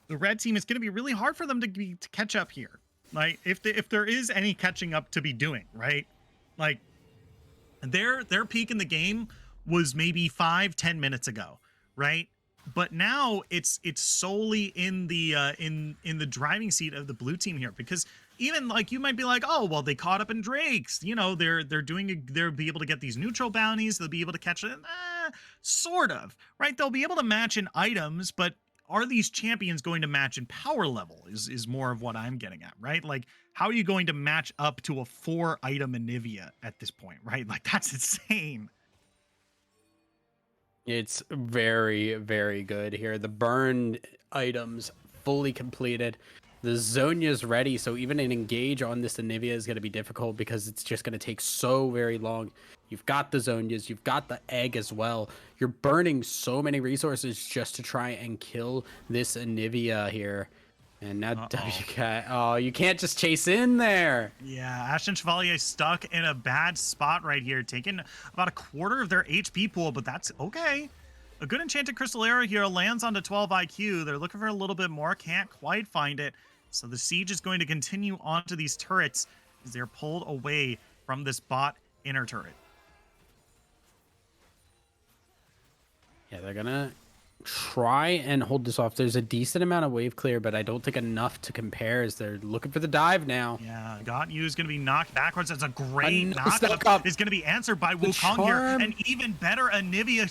the red team is going to be really hard for them to catch up here. Like if there is any catching up to be doing, right? Like their peak in the game was maybe 5-10 minutes ago, right? But now it's solely in the in the driving seat of the blue team here, because even like you might be like, oh well, they caught up in Drakes, you know, they'll be able to get these neutral bounties, they'll be able to catch it, sort of, right? They'll be able to match in items, but are these champions going to match in power level is more of what I'm getting at, right? Like, how are you going to match up to a 4-item Anivia at this point, right? Like, that's insane. It's very, very good here. The burn items fully completed. The Zonya's ready, so even an engage on this Anivia is going to be difficult because it's just going to take so very long. You've got the Zonyas, you've got the egg as well. You're burning so many resources just to try and kill this Anivia here. And now WCat, oh, you can't just chase in there. Yeah, Ashen Chevalier stuck in a bad spot right here, taking about a quarter of their HP pool, but that's okay. A good Enchanted Crystal Arrow here lands onto 12 IQ. They're looking for a little bit more, can't quite find it. So the siege is going to continue onto these turrets as they're pulled away from this bot inner turret. Yeah, they're gonna try and hold this off. There's a decent amount of wave clear, but I don't think enough to compare as they're looking for the dive now. Yeah, Got You is going to be knocked backwards. That's a great knock up. Is going to be answered by Wukong here. charm. And even better, Anivia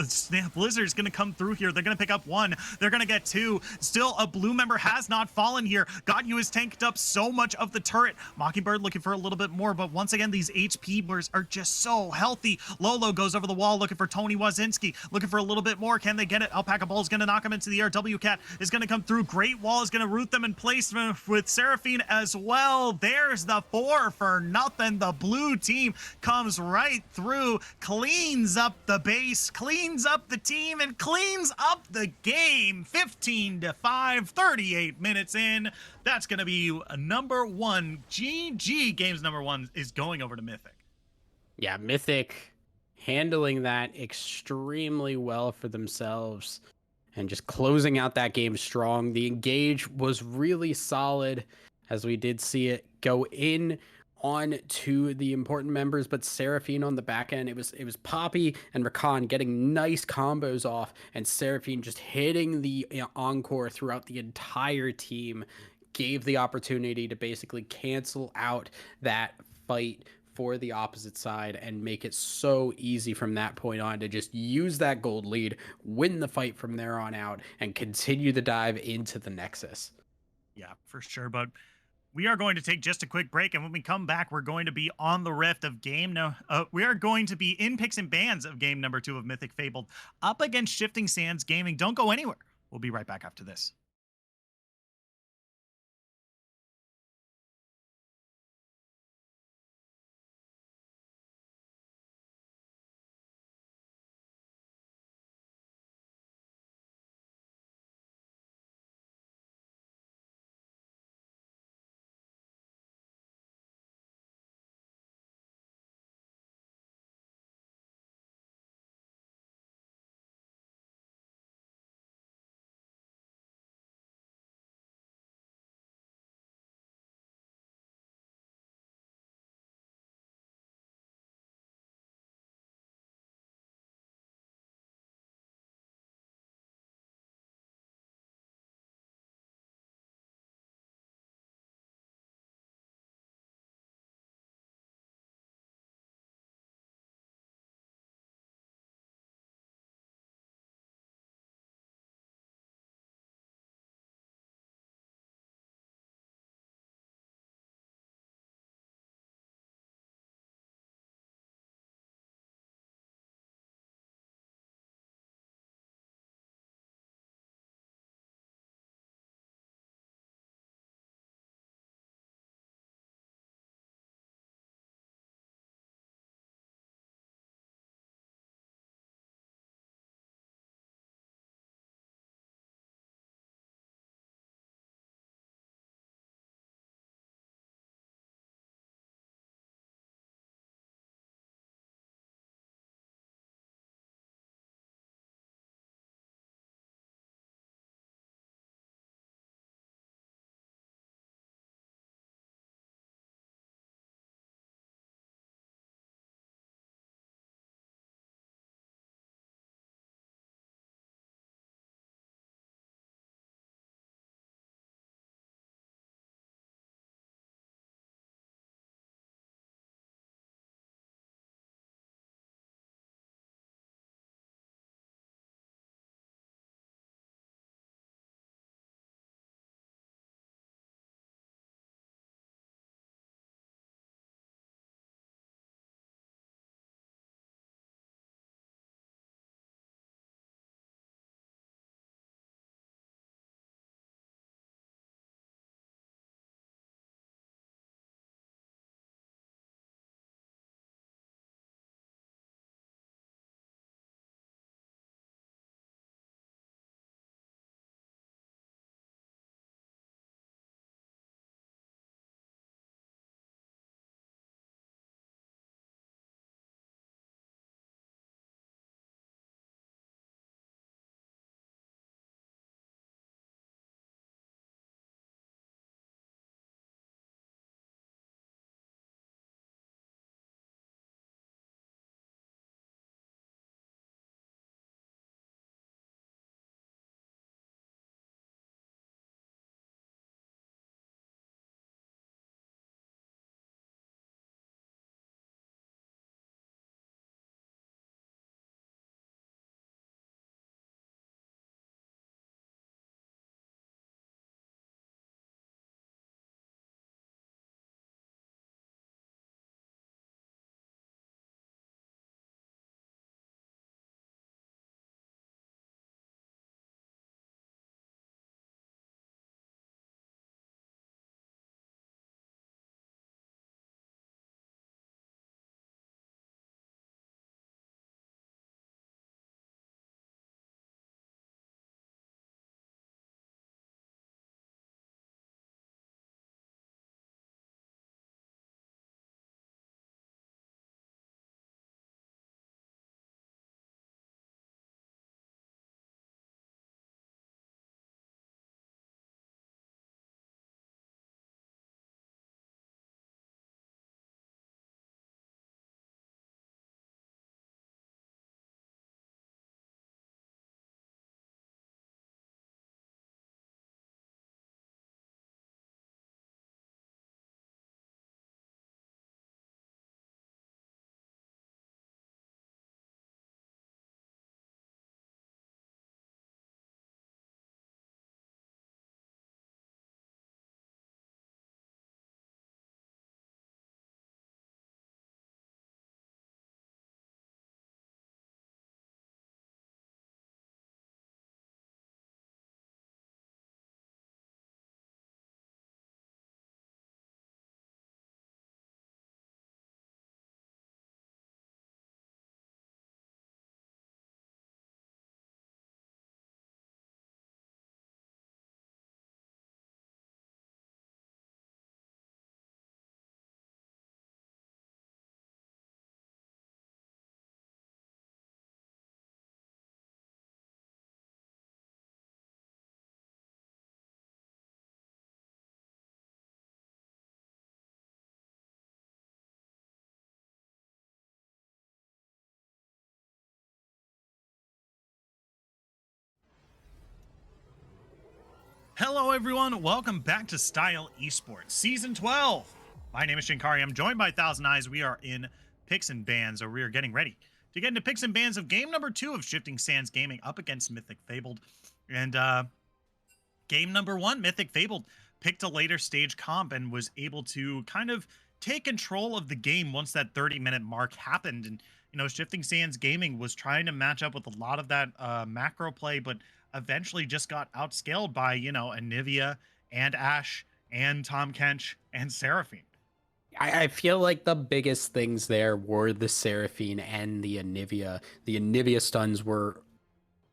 Snap Blizzard is going to come through here. They're going to pick up 1. They're going to get 2. Still, a blue member has not fallen here. Got You has tanked up so much of the turret. Mockingbird looking for a little bit more, but once again, these HP bars are just so healthy. Lolo goes over the wall looking for Tony Wazinski, looking for a little bit more. Can they get it? Alpaca Bull is going to knock him into the air. WCat is going to come through. Great Wall is going to root them in place with Seraphine as well. There's the 4 for nothing. The blue team comes right through, cleans up the base, cleans up the team, and cleans up the game. 15-5, 38 minutes in. That's going to be number 1. GG Games number 1 is going over to Mythic. Yeah, Mythic handling that extremely well for themselves and just closing out that game strong. The engage was really solid as we did see it go in on to the important members, but Seraphine on the back end, it was Poppy and Rakan getting nice combos off, and Seraphine just hitting the encore throughout the entire team gave the opportunity to basically cancel out that fight for the opposite side and make it so easy from that point on to just use that gold lead, win the fight from there on out, and continue the dive into the Nexus. Yeah, for sure. But we are going to take just a quick break, and when we come back, we're going to be on the rift of we are going to be in picks and bans of game number 2 of Mythic Fabled up against Shifting Sands Gaming. Don't go anywhere. We'll be right back after this. Hello, everyone. Welcome back to Style Esports Season 12. My name is Shinkari. I'm joined by Thousand Eyes. We are in Picks and Bans, or we are getting ready to get into Picks and Bans of game number 2 of Shifting Sands Gaming up against Mythic Fabled. And game number 1, Mythic Fabled picked a later stage comp and was able to kind of take control of the game once that 30-minute mark happened. And, you know, Shifting Sands Gaming was trying to match up with a lot of that macro play, but eventually just got outscaled by, you know, Anivia and Ashe and Tom Kench and Seraphine. I feel like the biggest things there were the Seraphine and the Anivia. The Anivia stuns were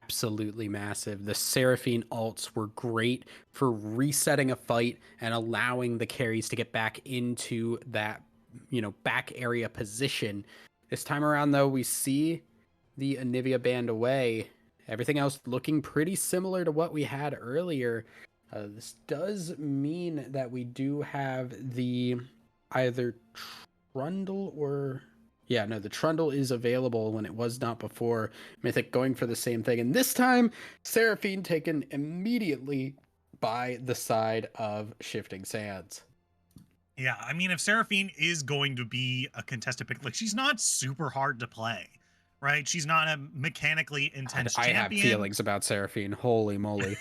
absolutely massive. The Seraphine ults were great for resetting a fight and allowing the carries to get back into that, you know, back area position. This time around, though, we see the Anivia banned away. Everything else looking pretty similar to what we had earlier. This does mean that we do have the either Trundle or... Yeah, no, the Trundle is available when it was not before. Mythic going for the same thing. And this time, Seraphine taken immediately by the side of Shifting Sands. Yeah, I mean, if Seraphine is going to be a contested pick, like, she's not super hard to play, right? She's not a mechanically intense I have champion. feelings about Seraphine. Holy moly.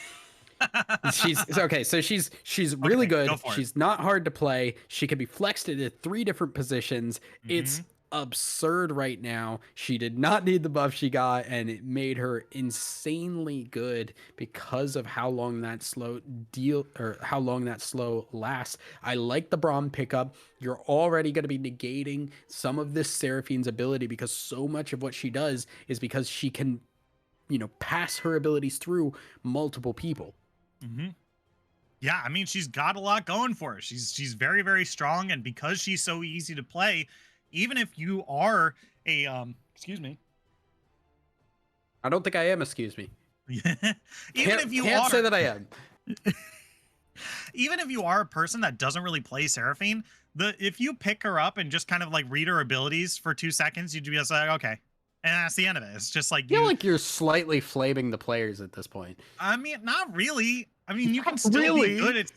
She's okay, so she's really good. She's not hard to play. She can be flexed into 3 different positions. It's absurd right now. She did not need the buff she got, and it made her insanely good because of how long that slow lasts. I like the Braum pickup. You're already going to be negating some of this Seraphine's ability because so much of what she does is because she can, you know, pass her abilities through multiple people. Yeah, I mean, she's got a lot going for her. She's very, very strong, and because she's so easy to play, even if you are a excuse me, I don't think I am. Excuse me. Even if you can't say that I am. Even if you are a person that doesn't really play Seraphine, if you pick her up and just kind of like read her abilities for 2 seconds, you'd be just like, okay. And that's the end of it. It's just like, I feel like you're slightly flaming the players at this point. I mean, not really. I mean, you can still be good at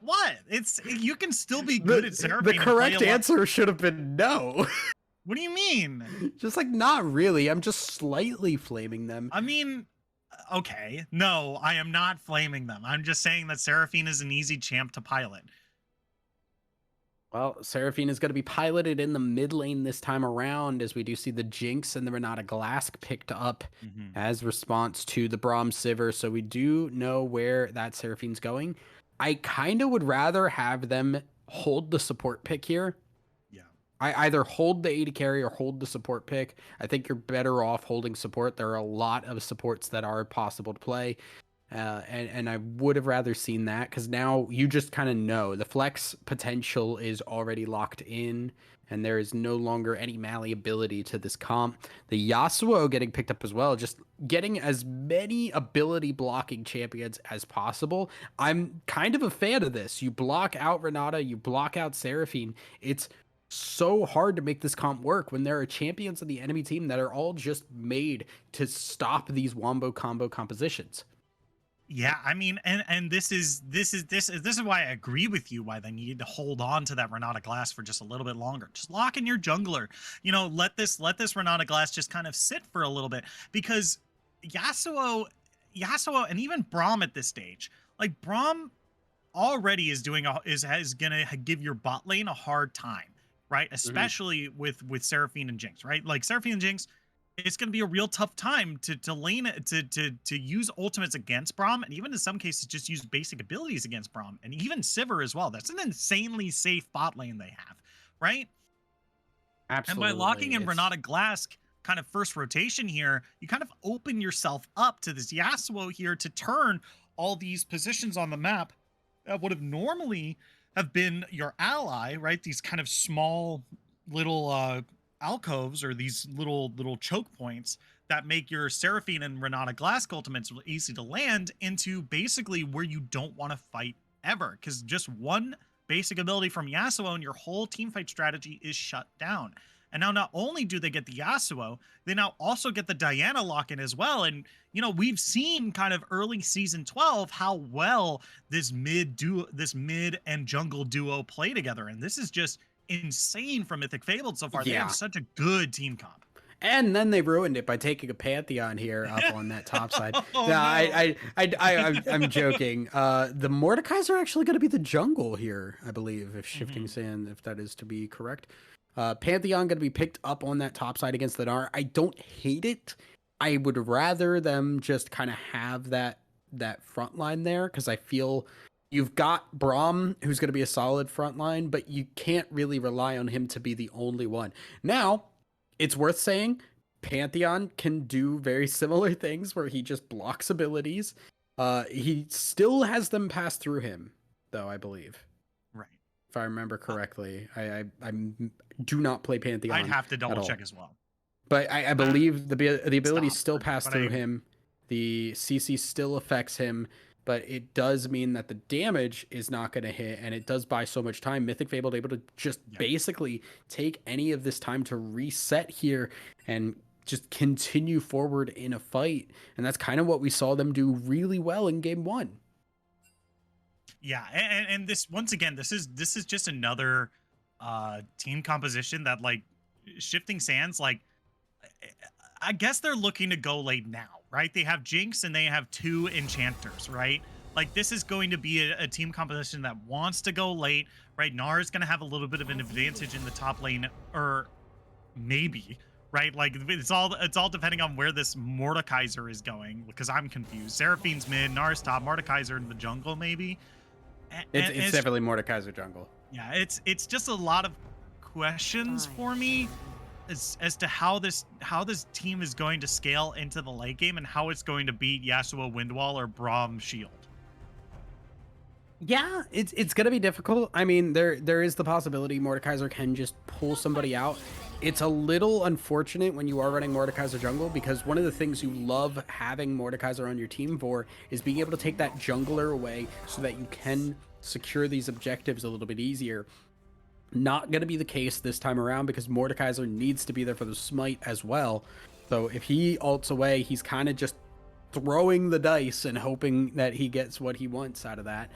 what? You can still be good at Seraphine. The correct answer should have been no. What do you mean? Just like, not really. I'm just slightly flaming them. I mean, okay. No, I am not flaming them. I'm just saying that Seraphine is an easy champ to pilot. Well, Seraphine is going to be piloted in the mid lane this time around, as we do see the Jinx and the Renata Glask picked up as response to the Braum Sivir. So we do know where that Seraphine's going. I kind of would rather have them hold the support pick here. Yeah. I either hold the AD carry or hold the support pick. I think you're better off holding support. There are a lot of supports that are possible to play. And I would have rather seen that, because now you just kind of know the flex potential is already locked in, and there is no longer any malleability to this comp. The Yasuo getting picked up as well, just getting as many ability blocking champions as possible. I'm kind of a fan of this. You block out Renata, you block out Seraphine. It's so hard to make this comp work when there are champions on the enemy team that are all just made to stop these wombo combo compositions. Yeah, I mean, and this is why I agree with you, why they needed to hold on to that Renata Glass for just a little bit longer. Just lock in your jungler. You know, let this Renata Glass just kind of sit for a little bit, because Yasuo and even Braum at this stage, like, Braum already is gonna give your bot lane a hard time, right? Especially with Seraphine and Jinx, right? Like, Seraphine and Jinx, it's going to be a real tough time to use ultimates against Braum, and even in some cases just use basic abilities against Braum, and even Sivir as well. That's an insanely safe bot lane they have, right? Absolutely. And by locking in Renata Glass kind of first rotation here, you kind of open yourself up to this Yasuo here to turn all these positions on the map that would have normally have been your ally, right? These kind of small little alcoves, or these little choke points that make your Seraphine and Renata Glass ultimates easy to land into, basically where you don't want to fight ever, because just one basic ability from Yasuo and your whole team fight strategy is shut down. And now not only do they get the Yasuo, they now also get the Diana lock-in as well. And, you know, we've seen kind of early season 12 how well this mid and jungle duo play together. And this is just insane from Mythic Fabled so far. They Yeah. have such a good team comp. And then they ruined it by taking a Pantheon here up on that top side. Oh, No, no. I'm joking. The Mordekaiser are actually going to be the jungle here, I believe, if Shifting Sand, if that is to be correct. Pantheon going to be picked up on that top side against the Gnar. I don't hate it. I would rather them just kind of have that front line there, because I feel you've got Braum, who's going to be a solid front line, but you can't really rely on him to be the only one. Now, it's worth saying Pantheon can do very similar things where he just blocks abilities. He still has them pass through him, though, I believe. Right. If I remember correctly. I do not play Pantheon. I'd have to double all. check as well. But I believe the abilities Stop. still pass But through I- him. The CC still affects him, but it does mean that the damage is not going to hit, and it does buy so much time. Mythic Fabled able to just basically take any of this time to reset here and just continue forward in a fight. And that's kind of what we saw them do really well in game 1. Yeah, and this, once again, this is just another team composition that, like, Shifting Sands, like, I guess they're looking to go late now, right? They have Jinx and they have 2 enchanters, right? Like, this is going to be a team composition that wants to go late, right? Gnar is going to have a little bit of an advantage in the top lane, or maybe, right? Like, it's all depending on where this Mordekaiser is going, because I'm confused. Seraphine's mid, Gnar's top, Mordekaiser in the jungle, maybe. It's definitely Mordekaiser jungle. Yeah, it's just a lot of questions for me as to how this team is going to scale into the late game and how it's going to beat Yasuo Windwall or Braum Shield. Yeah, it's gonna be difficult. I mean, there is the possibility Mordekaiser can just pull somebody out. It's a little unfortunate when you are running Mordekaiser jungle, because one of the things you love having Mordekaiser on your team for is being able to take that jungler away so that you can secure these objectives a little bit easier. Not going to be the case this time around, because Mordekaiser needs to be there for the smite as well. So if he ults away, he's kind of just throwing the dice and hoping that he gets what he wants out of that.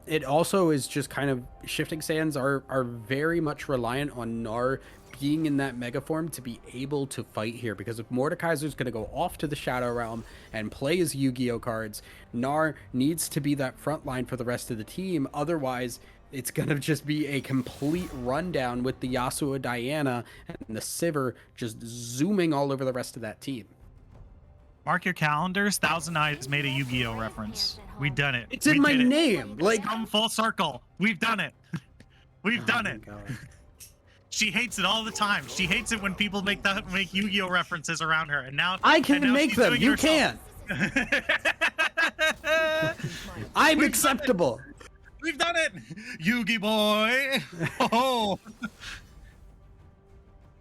It also is just kind of, Shifting Sands are very much reliant on Gnar being in that mega form to be able to fight here, because if Mordekaiser's going to go off to the Shadow Realm and play his Yu-Gi-Oh cards, Gnar needs to be that front line for the rest of the team. Otherwise, it's going to just be a complete rundown with the Yasuo Diana and the Sivir just zooming all over the rest of that team. Mark your calendars. Thousand Eyes made a Yu-Gi-Oh reference. We've done it. It's in my name. Like, come full circle. We've done it. We've done it. God. She hates it all the time. She hates it when people make Yu-Gi-Oh references around her. And now I can make she's them. doing it You herself. can't. I'm acceptable. We've done it, Yugi boy. Oh.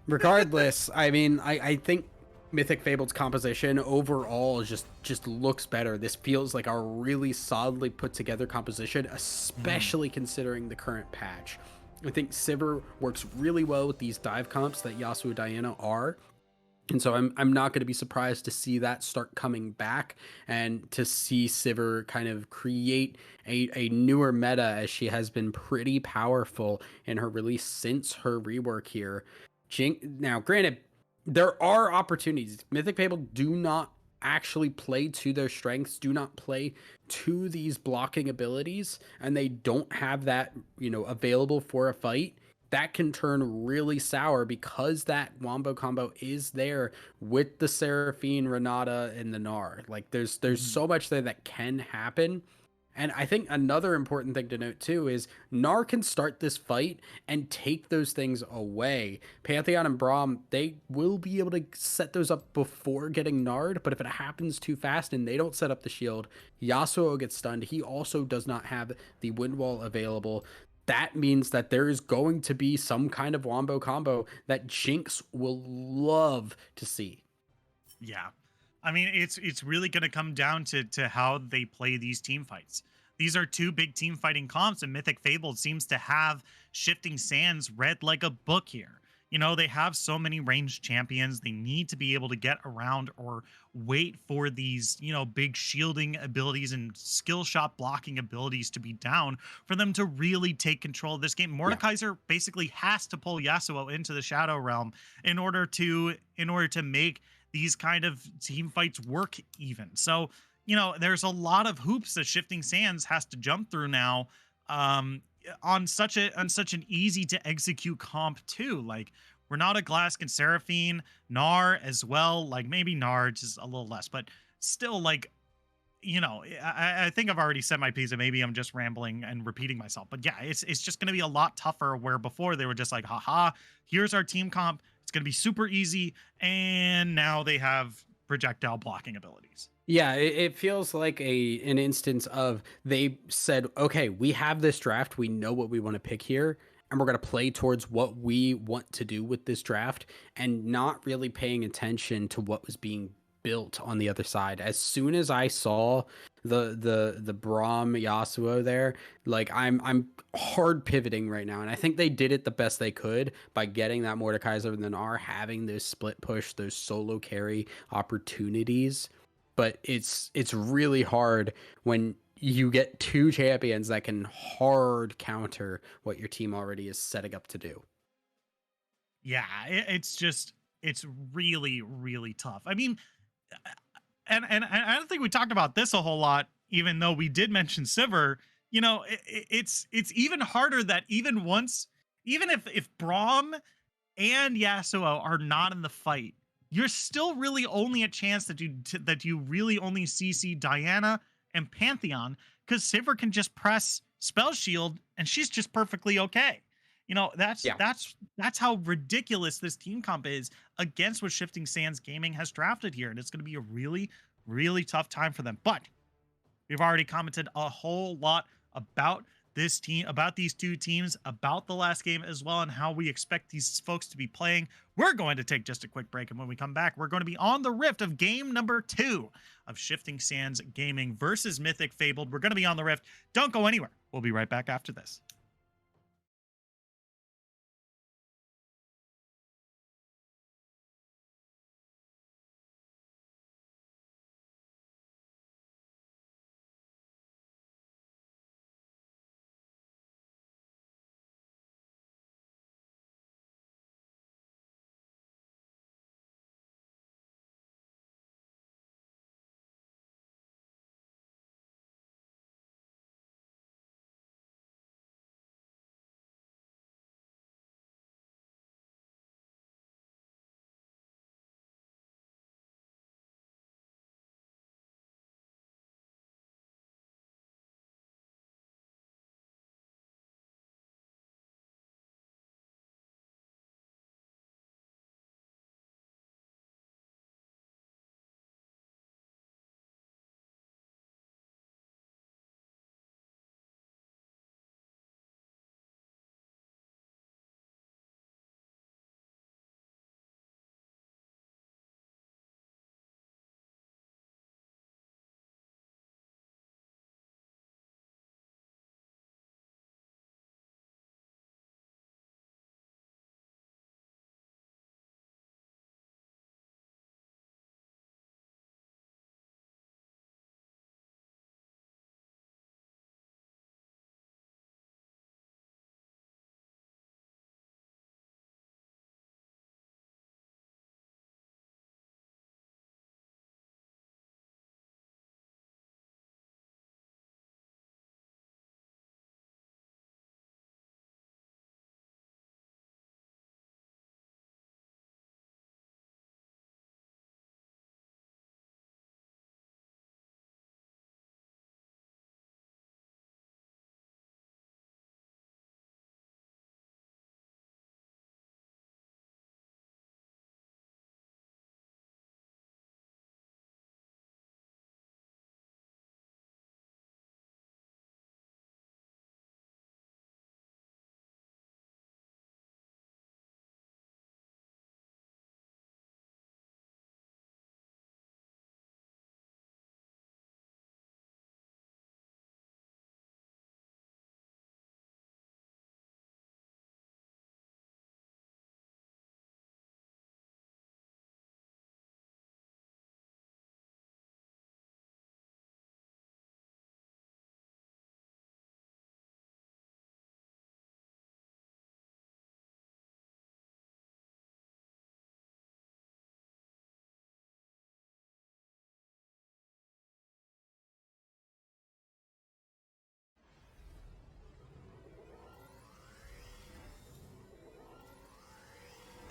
Regardless, I mean, I think Mythic Fabled's composition overall just looks better. This feels like a really solidly put together composition, especially considering the current patch. I think Sivir works really well with these dive comps that Yasuo Diana are. And so I'm not going to be surprised to see that start coming back, and to see Sivir kind of create a newer meta, as she has been pretty powerful in her release since her rework here. Now, granted, there are opportunities. Mythic Fable do not actually play to their strengths, do not play to these blocking abilities, and they don't have that, available for a fight. That can turn really sour, because that wombo combo is there with the Seraphine, Renata, and the Gnar. Like, there's so much there that can happen. And I think another important thing to note too is Gnar can start this fight and take those things away. Pantheon and Braum, they will be able to set those up before getting Gnar'd, but if it happens too fast and they don't set up the shield, Yasuo gets stunned. He also does not have the wind wall available. That means that there is going to be some kind of wombo combo that Jinx will love to see. Yeah. I mean, it's really going to come down to how they play these team fights. These are two big team fighting comps, and Mythic Fable seems to have Shifting Sands read like a book here. You know, they have so many ranged champions. They need to be able to get around or wait for these, you know, big shielding abilities and skill shot blocking abilities to be down for them to really take control of this game. Yeah. Mordekaiser basically has to pull Yasuo into the Shadow Realm in order to make these kind of team fights work even. So, you know, there's a lot of hoops that Shifting Sands has to jump through now, on such an easy to execute comp too. Like Renata, Glask, and Seraphine, Gnar as well. Like maybe Gnar just a little less, but still, like, you know, I think I've already said my piece, and maybe I'm just rambling and repeating myself. But yeah, it's just going to be a lot tougher. Where before they were just like, haha, here's our team comp. It's going to be super easy, and now they have projectile blocking abilities. Yeah, it feels like an instance of they said, okay, we have this draft, we know what we want to pick here, and we're gonna play towards what we want to do with this draft, and not really paying attention to what was being built on the other side. As soon as I saw the Braum Yasuo there, like I'm hard pivoting right now, and I think they did it the best they could by getting that Mordekaiser and then are having this split push, those solo carry opportunities. But it's really hard when you get two champions that can hard counter what your team already is setting up to do. Yeah, it's really really tough. I mean, and I don't think we talked about this a whole lot, even though we did mention Sivir. You know, it's even harder that even if Braum and Yasuo are not in the fight, you're still really only a chance that you really only CC Diana and Pantheon, because Sivir can just press spell shield and she's just perfectly okay. You know, that's Yeah. that's how ridiculous this team comp is against what Shifting Sands Gaming has drafted here, and it's going to be a really really tough time for them. But we've already commented a whole lot about this team, about these two teams, about the last game as well, and how we expect these folks to be playing. We're going to take just a quick break, and when we come back, we're going to be on the Rift of game number 2 of Shifting Sands Gaming versus Mythic Fabled. We're going to be on the Rift. Don't go anywhere. We'll be right back after this.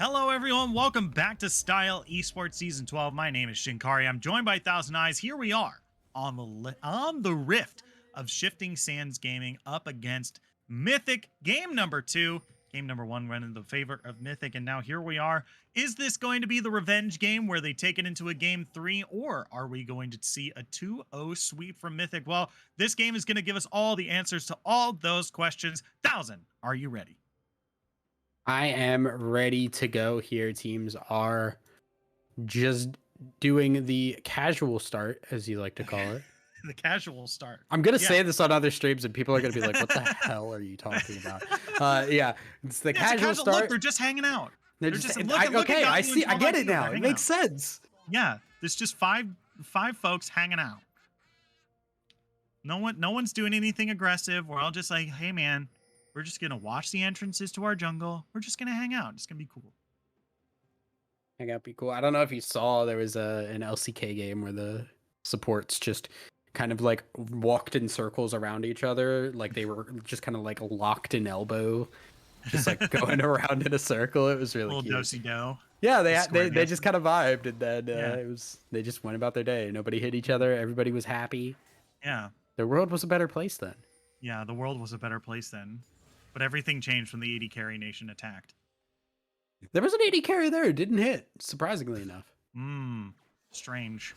Hello, everyone. Welcome back to Style Esports Season 12. My name is Shinkari. I'm joined by Thousand Eyes. Here we are on the rift of Shifting Sands Gaming up against Mythic. Game number 2. Game number 1 went in the favor of Mythic, and now here we are. Is this going to be the revenge game where they take it into a game 3, or are we going to see a 2-0 sweep from Mythic? Well, this game is going to give us all the answers to all those questions. Thousand, are you ready? I am ready to go here. Teams are just doing the casual start, as you like to call it. The casual start. I'm going to say this on other streams, and people are going to be like, what the hell are you talking about? Yeah, it's the casual start. Look, they're just hanging out. They're just okay, I see. I get it now. It makes sense. Yeah, there's just five folks hanging out. No one's doing anything aggressive. We're all just like, hey, man, we're just going to watch the entrances to our jungle. We're just going to hang out. It's going to be cool. Hang out, be cool. I don't know if you saw, there was an LCK game where the supports just kind of like walked in circles around each other. Like they were just kind of like locked in elbow, just like going around in a circle. It was really cute. Do-si-do. Yeah, they just kind of vibed, and then they just went about their day. Nobody hit each other. Everybody was happy. Yeah. The world was a better place then. Yeah, the world was a better place then. But everything changed when the 80 carry nation attacked. There was an 80 carry there. It didn't hit, surprisingly enough. Strange.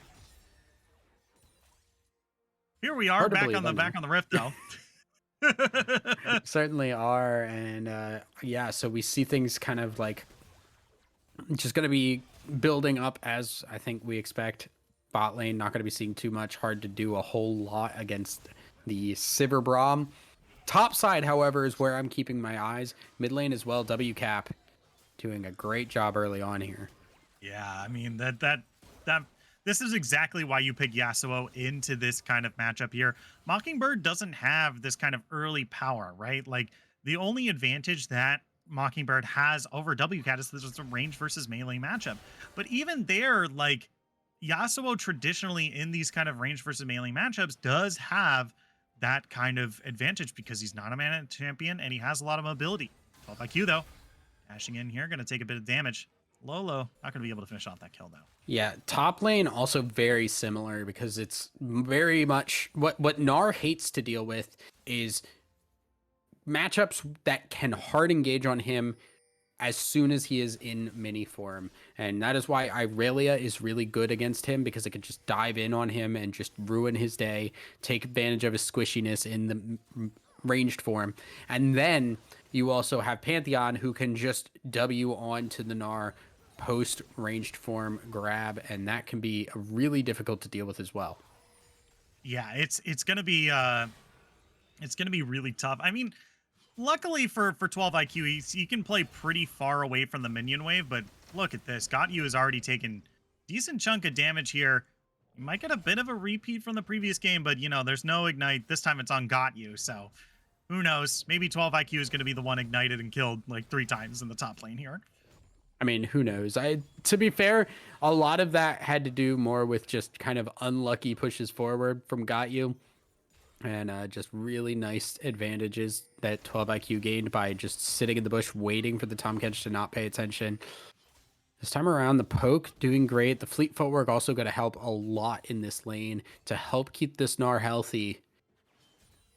Here we are back on the rift though. Certainly are, and yeah, so we see things kind of like just going to be building up as I think we expect. Bot lane not going to be seeing too much. Hard to do a whole lot against the Sivir Braum. Top side, however, is where I'm keeping my eyes. Mid lane as well. WCap doing a great job early on here. Yeah, I mean that this is exactly why you pick Yasuo into this kind of matchup here. Mockingbird doesn't have this kind of early power, right? Like the only advantage that Mockingbird has over WCAT is that it's a range versus melee matchup. But even there, like Yasuo traditionally in these kind of range versus melee matchups does have that kind of advantage because he's not a mana champion and he has a lot of mobility. 12 IQ though. Dashing in here, going to take a bit of damage. Lolo, not going to be able to finish off that kill though. Yeah, top lane also very similar because it's very much what Gnar hates to deal with is matchups that can hard engage on him as soon as he is in mini form. And that is why Irelia is really good against him because it can just dive in on him and just ruin his day, take advantage of his squishiness in the ranged form. And then you also have Pantheon who can just W onto the Gnar post ranged form grab, and that can be really difficult to deal with as well. Yeah, it's gonna be really tough. I mean, luckily for 12 IQ, he can play pretty far away from the minion wave, but look at this. Got You has already taken decent chunk of damage here. You might get a bit of a repeat from the previous game, but you know, there's no ignite. This time it's on Got You, so who knows? Maybe 12 IQ is going to be the one ignited and killed like 3 times in the top lane here. I mean, who knows? To be fair, a lot of that had to do more with just kind of unlucky pushes forward from Got You. And just really nice advantages that 12 IQ gained by just sitting in the bush waiting for the Tomcatch to not pay attention. This time around, the poke doing great. The fleet footwork also going to help a lot in this lane to help keep this Gnar healthy.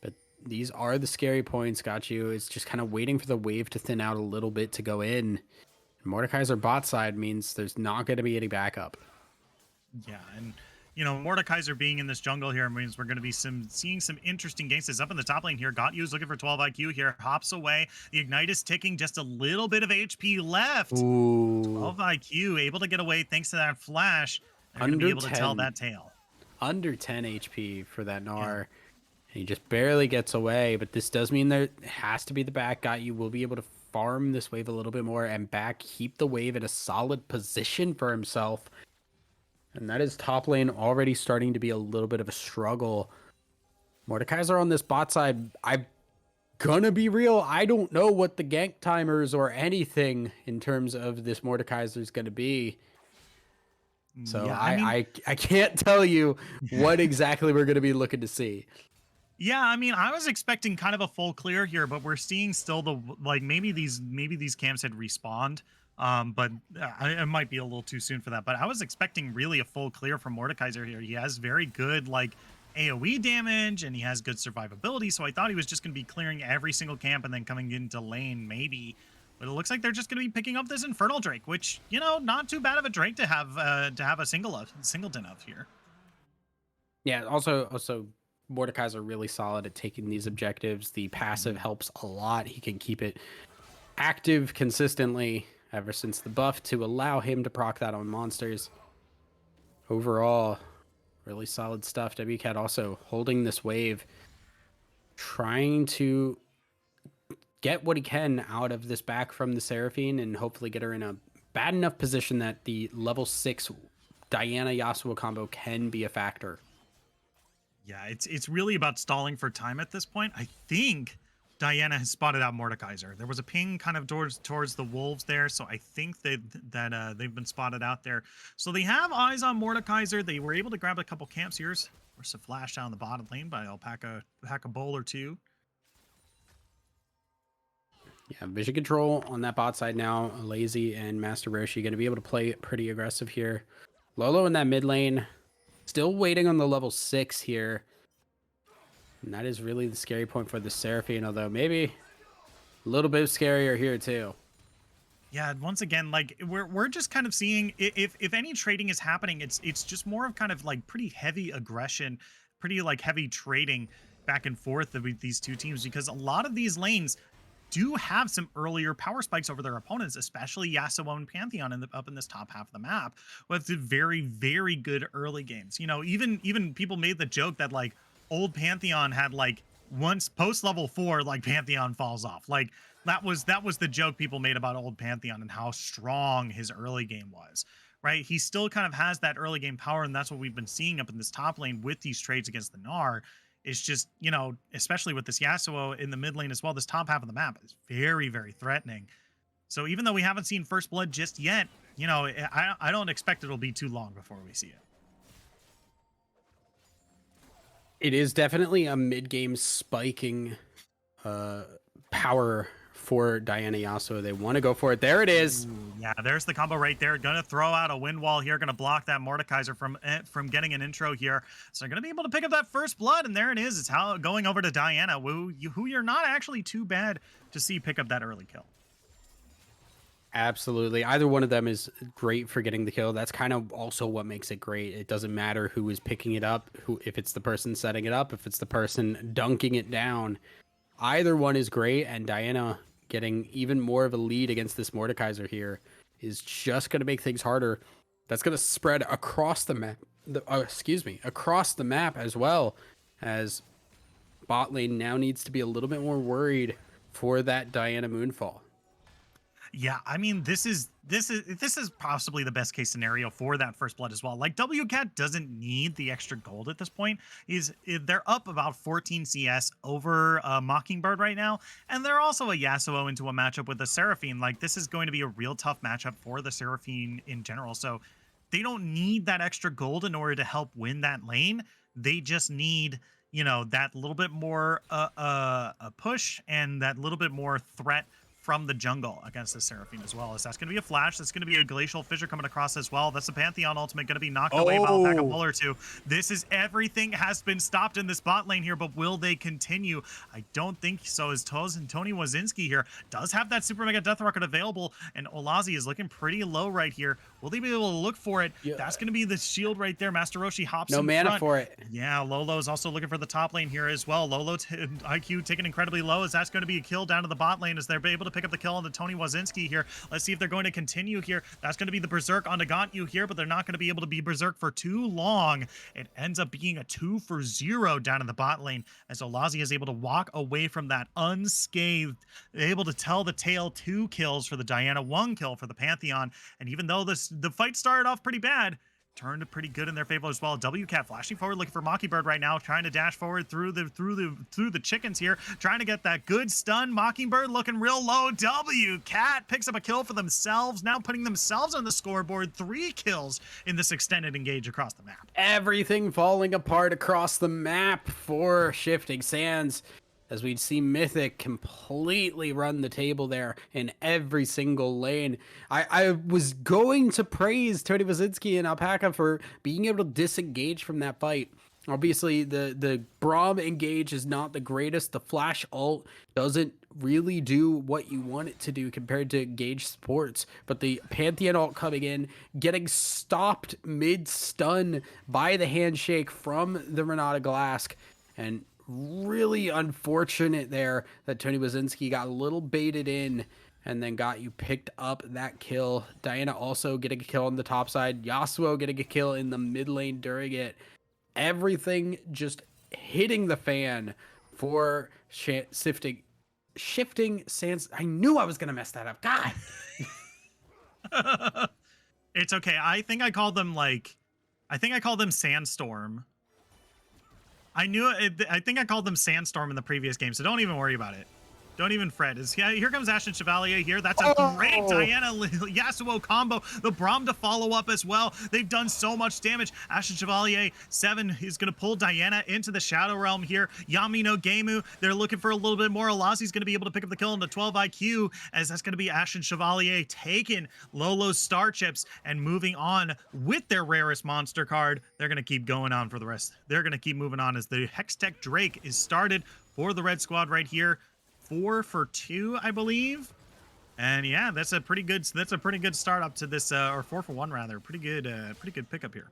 But these are the scary points. Got You. It's just kind of waiting for the wave to thin out a little bit to go in. Mordekaiser bot side means there's not going to be any backup. Yeah, and you know, Mordekaiser being in this jungle here means we're going to be seeing some interesting games. Up in the top lane here. Got You is looking for 12 IQ here. Hops away. The Ignite is ticking. Just a little bit of HP left. Ooh. 12 IQ able to get away thanks to that flash. They're going to be able to tell that tale. Under 10 HP for that Gnar. Yeah. He just barely gets away, but this does mean there has to be the back. Got You will be able to farm this wave a little bit more and back keep the wave in a solid position for himself. And that is top lane already starting to be a little bit of a struggle. Mordekaiser on this bot side, I'm gonna be real, I don't know what the gank timers or anything in terms of this Mordekaiser is gonna be. So yeah, I can't tell you what exactly we're gonna be looking to see. Yeah, I mean, I was expecting kind of a full clear here, but we're seeing still the maybe these camps had respawned But it might be a little too soon for that. But I was expecting really a full clear from Mordekaiser here. He has very good like AoE damage and he has good survivability. So I thought he was just going to be clearing every single camp and then coming into lane maybe. But it looks like they're just going to be picking up this Infernal Drake, which, you know, not too bad of a Drake to have a singleton of here. Yeah, also Mordekaiser really solid at taking these objectives. The passive helps a lot. He can keep it active consistently ever since the buff to allow him to proc that on monsters. Overall, really solid stuff. WCAT also holding this wave, trying to get what he can out of this back from the Seraphine and hopefully get her in a bad enough position that the level 6 Diana Yasuo combo can be a factor. Yeah, it's really about stalling for time at this point. I think Diana has spotted out Mordekaiser. There was a ping kind of towards the wolves there, so I think that they've been spotted out there. So they have eyes on Mordekaiser. They were able to grab a couple camps here. There's a flash down the bottom lane by Alpaca Bowl or two. Yeah, vision control on that bot side now. Lazy and Master Roshi going to be able to play pretty aggressive here. Lolo in that mid lane, still waiting on the level 6 here. And that is really the scary point for the Seraphine, although maybe a little bit scarier here too. Yeah, once again, like we're just kind of seeing if any trading is happening, it's just more of kind of like pretty heavy aggression, pretty like heavy trading back and forth with these two teams, because a lot of these lanes do have some earlier power spikes over their opponents, especially Yasuo and Pantheon up in this top half of the map with very, very good early games. You know, even people made the joke that like old Pantheon had like once post level 4, like Pantheon falls off. Like that was the joke people made about old Pantheon and how strong his early game was. Right? He still kind of has that early game power, and that's what we've been seeing up in this top lane with these trades against the Gnar. It's just, you know, especially with this Yasuo in the mid lane as well, this top half of the map is very, very threatening. So even though we haven't seen First Blood just yet, you know, I don't expect it'll be too long before we see it. It is definitely a mid-game spiking power for Diana Yasuo. They want to go for it. There it is. Ooh, yeah, there's the combo right there. Gonna throw out a wind wall here. Gonna block that Mordekaiser from getting an intro here. So they're gonna be able to pick up that First Blood, and there it is. It's how going over to Diana, who you're not actually too bad to see pick up that early kill. Absolutely. Either one of them is great for getting the kill. That's kind of also what makes it great. It doesn't matter who is picking it up, if it's the person setting it up, if it's the person dunking it down. Either one is great, and Diana getting even more of a lead against this Mordekaiser here is just going to make things harder. That's going to spread across the map. Across the map as well, as bot lane now needs to be a little bit more worried for that Diana Moonfall. Yeah, I mean, this is possibly the best case scenario for that First Blood as well. Like, WCAT doesn't need the extra gold at this point. They're up about 14 CS over Mockingbird right now, and they're also a Yasuo into a matchup with the Seraphine. Like, this is going to be a real tough matchup for the Seraphine in general, so they don't need that extra gold in order to help win that lane. They just need, you know, that little bit more a push and that little bit more threat from the jungle against the Seraphine as well. As that's going to be a flash. That's going to be a Glacial Fissure coming across as well. That's the Pantheon ultimate going to be knocked away by Alpaca Bull or two. This is everything has been stopped in this bot lane here, but will they continue? I don't think so, as Tony Wazinski here does have that Super Mega Death Rocket available, and Olazi is looking pretty low right here. Will they be able to look for it? Yeah. That's going to be the shield right there. Master Roshi hops in mana front. For it. Yeah, Lolo is also looking for the top lane here as well. Lolo's IQ taken incredibly low, as that's going to be a kill down to the bot lane as they're able to pick up the kill on the Tony Wazinski here. Let's see if they're going to continue here. That's going to be the Berserk on Nagantyu here, but they're not going to be able to be Berserk for too long. It ends up being a 2-for-0 down in the bot lane as Olazi is able to walk away from that unscathed, able to tell the tale. 2 kills for the Diana, 1 kill for the Pantheon. And even though the fight started off pretty bad, turned pretty good in their favor as well. WCAT flashing forward, looking for Mockingbird right now, trying to dash forward through the chickens here, trying to get that good stun. Mockingbird looking real low. WCAT picks up a kill for themselves, now putting themselves on the scoreboard. 3 kills in this extended engage across the map. Everything falling apart across the map for Shifting Sands. as we'd see Mythic completely run the table there in every single lane. I was going to praise Tony Wazinski and Alpaca for being able to disengage from that fight. Obviously, the Braum engage is not the greatest. The flash ult doesn't really do what you want it to do compared to engage sports. But the Pantheon ult coming in, getting stopped mid-stun by the handshake from the Renata Glask, and really unfortunate there that Tony Wazinski got a little baited in and then got you picked up that kill. Diana also getting a kill on the top side. Yasuo getting a kill in the mid lane during it. Everything just hitting the fan for shifting sands. I knew I was gonna mess that up. God. It's okay. I think I called them Sandstorm. I think I called them Sandstorm in the previous game, so don't even worry about it. Don't even fret. Here comes Ashen Chevalier here. That's a great Diana Yasuo combo. The Braum to follow up as well. They've done so much damage. Ashen Chevalier 7 is going to pull Diana into the Shadow Realm here. Yami no Gemu, they're looking for a little bit more. Alazi's going to be able to pick up the kill into 12 IQ, as that's going to be Ashen Chevalier taking Lolo's Star Chips and moving on with their rarest monster card. They're going to keep going on for the rest. They're going to keep moving on as the Hextech Drake is started for the red squad right here. 4 for 2, I believe. And yeah, that's a pretty good start up to this, or 4 for 1 rather. Pretty good pickup here.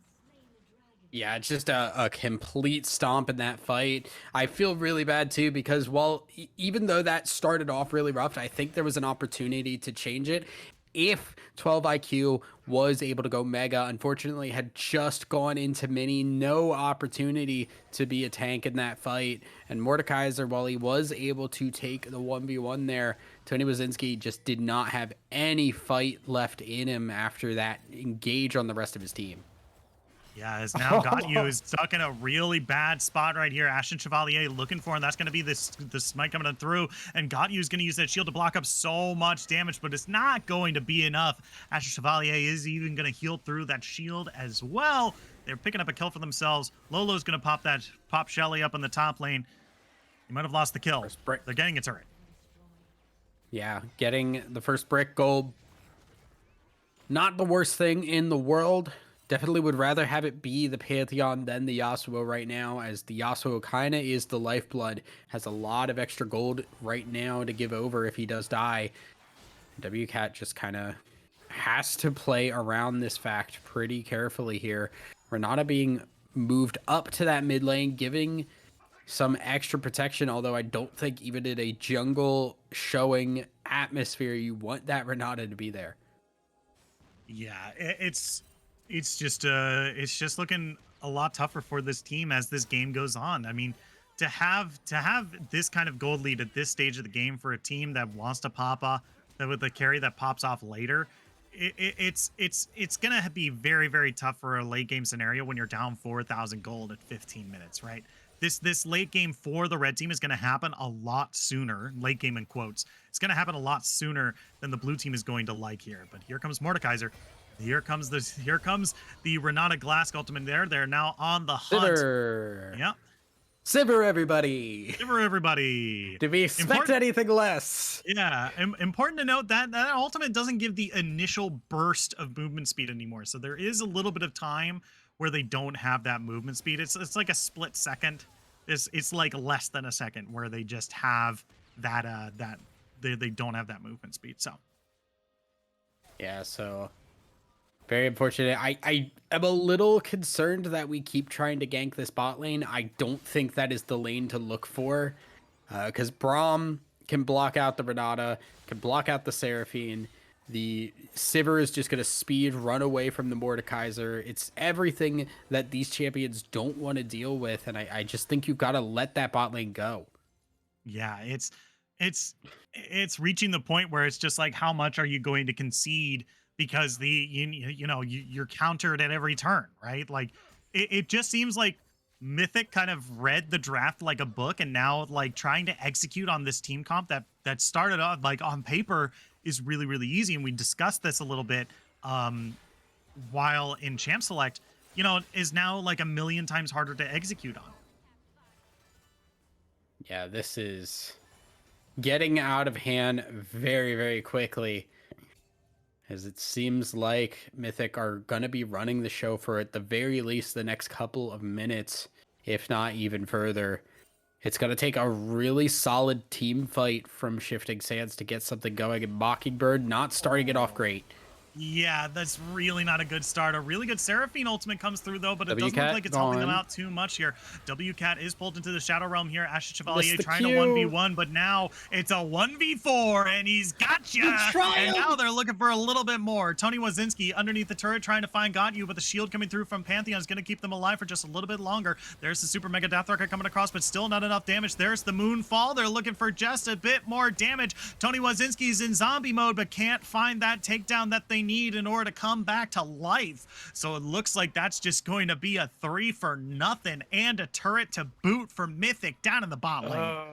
Yeah, it's just a complete stomp in that fight. I feel really bad too, because even though that started off really rough, I think there was an opportunity to change it. If 12 IQ was able to go mega, unfortunately had just gone into mini, no opportunity to be a tank in that fight. And Mordekaiser, while he was able to take the 1v1 there, Tony Wazinski just did not have any fight left in him after that engage on the rest of his team. Yeah, as now Got You is stuck in a really bad spot right here. Ashen Chevalier looking for him. That's going to be the smite coming through. And Got You is going to use that shield to block up so much damage, but it's not going to be enough. Ashen Chevalier is even going to heal through that shield as well. They're picking up a kill for themselves. Lolo's going to pop Shelly up in the top lane. He might have lost the kill. They're getting a turret. Yeah, getting the first brick gold. Not the worst thing in the world. Definitely would rather have it be the Pantheon than the Yasuo right now, as the Yasuo kind of is the lifeblood. Has a lot of extra gold right now to give over if he does die. WCat just kind of has to play around this fact pretty carefully here. Renata being moved up to that mid lane, giving some extra protection, although I don't think even in a jungle showing atmosphere, you want that Renata to be there. Yeah, it's just looking a lot tougher for this team as this game goes on. I mean, to have this kind of gold lead at this stage of the game for a team that wants to pop off, that with the carry that pops off later, it's gonna be very, very tough for a late game scenario when you're down 4,000 gold at 15 minutes, right? This late game for the red team is going to happen a lot sooner. Late game in quotes. It's going to happen a lot sooner than the blue team is going to like here. But here comes Mordekaiser. Here comes the Renata Glask ultimate there. They're now on the hunt. Sivir. Yeah. Sivir, everybody. Sivir, everybody. Do we expect anything less? Yeah. Important to note that ultimate doesn't give the initial burst of movement speed anymore. So there is a little bit of time where they don't have that movement speed. It's like a split second. It's like less than a second where they just have that they don't have that movement speed. So yeah, so very unfortunate. I am a little concerned that we keep trying to gank this bot lane. I don't think that is the lane to look for, because Braum can block out the Renata, can block out the Seraphine. The Sivir is just going to speed run away from the Mordekaiser. It's everything that these champions don't want to deal with, and I just think you've got to let that bot lane go. Yeah, it's reaching the point where it's just like, how much are you going to concede because you're countered at every turn, right? Like it just seems like Mythic kind of read the draft like a book, and now like trying to execute on this team comp that started off like on paper is really, really easy. And we discussed this a little bit while in Champ Select, is now like a million times harder to execute on. Yeah, this is getting out of hand very, very quickly. As it seems like Mythic are going to be running the show for at the very least the next couple of minutes, if not even further. It's going to take a really solid team fight from Shifting Sands to get something going, and Mockingbird not starting it off great. Yeah, that's really not a good start. A really good Seraphine ultimate comes through, though, but it doesn't look WCat like it's helping them gone. out too much here. WCat is pulled into the Shadow Realm here. Ashes Chevalier Missed the trying to Q. 1v1, but now it's a 1v4, and he's got you. And now they're looking for a little bit more. Tony Wazinski underneath the turret trying to find Got You, but the shield coming through from Pantheon is going to keep them alive for just a little bit longer. There's the Super Mega Deathwrecker coming across, but still not enough damage. There's the Moonfall. They're looking for just a bit more damage. Tony Wazinski's in zombie mode, but can't find that takedown that they need in order to come back to life. So it looks like that's just going to be a 3 for nothing and a turret to boot for Mythic down in the bot lane.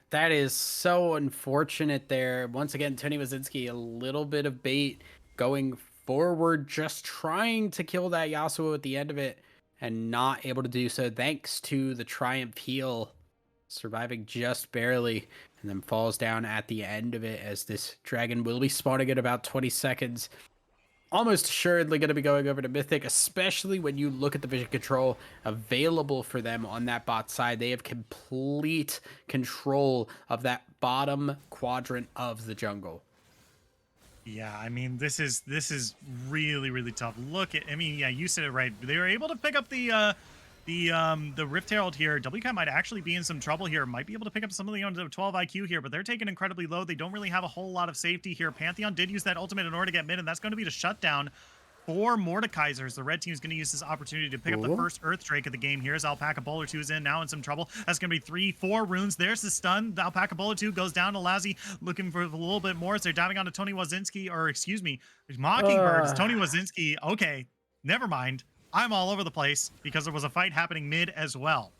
That is so unfortunate there. Once again, Tony Wazinski, a little bit of bait going forward, just trying to kill that Yasuo at the end of it and not able to do so thanks to the Triumph heal, surviving just barely, and then falls down at the end of it as this dragon will be spawning in about 20 seconds. Almost assuredly going to be going over to Mythic, especially when you look at the vision control available for them on that bot side. They have complete control of that bottom quadrant of the jungle. Yeah, I mean, this is really, really tough. Look at, I mean, yeah, you said it right. They were able to pick up the Rift Herald here. WCAT might actually be in some trouble here. Might be able to pick up some of the 12 IQ here, but they're taking incredibly low. They don't really have a whole lot of safety here. Pantheon did use that ultimate in order to get mid, and that's going to be to shut down for Mordekaisers. The red team is going to use this opportunity to pick up the first Earth Drake of the game. Here's Alpaca Bowler 2 is in, now in some trouble. That's going to be 3-4 runes. There's the stun. The Alpaca Bowler 2 goes down to Lazzy, looking for a little bit more as they're diving onto Tony Wazinski, or excuse me, Mockingbirds. Tony Wazinski. Okay, never mind. I'm all over the place because there was a fight happening mid as well.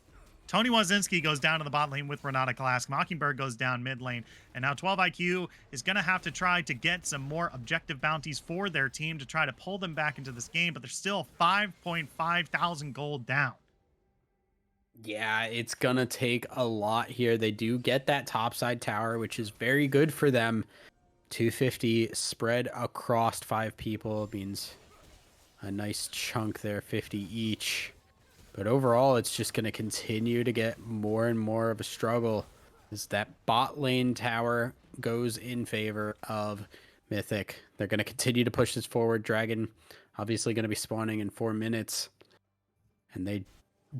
Tony Wazinski goes down to the bot lane with Renata Clask. Mockingbird goes down mid lane. And now 12 IQ is going to have to try to get some more objective bounties for their team to try to pull them back into this game. But they're still 5.5 thousand gold down. Yeah, it's going to take a lot here. They do get that topside tower, which is very good for them. 250 spread across 5 people means a nice chunk there, 50 each. But overall, it's just going to continue to get more and more of a struggle as that bot lane tower goes in favor of Mythic. They're going to continue to push this forward. Dragon obviously going to be spawning in 4 minutes. And they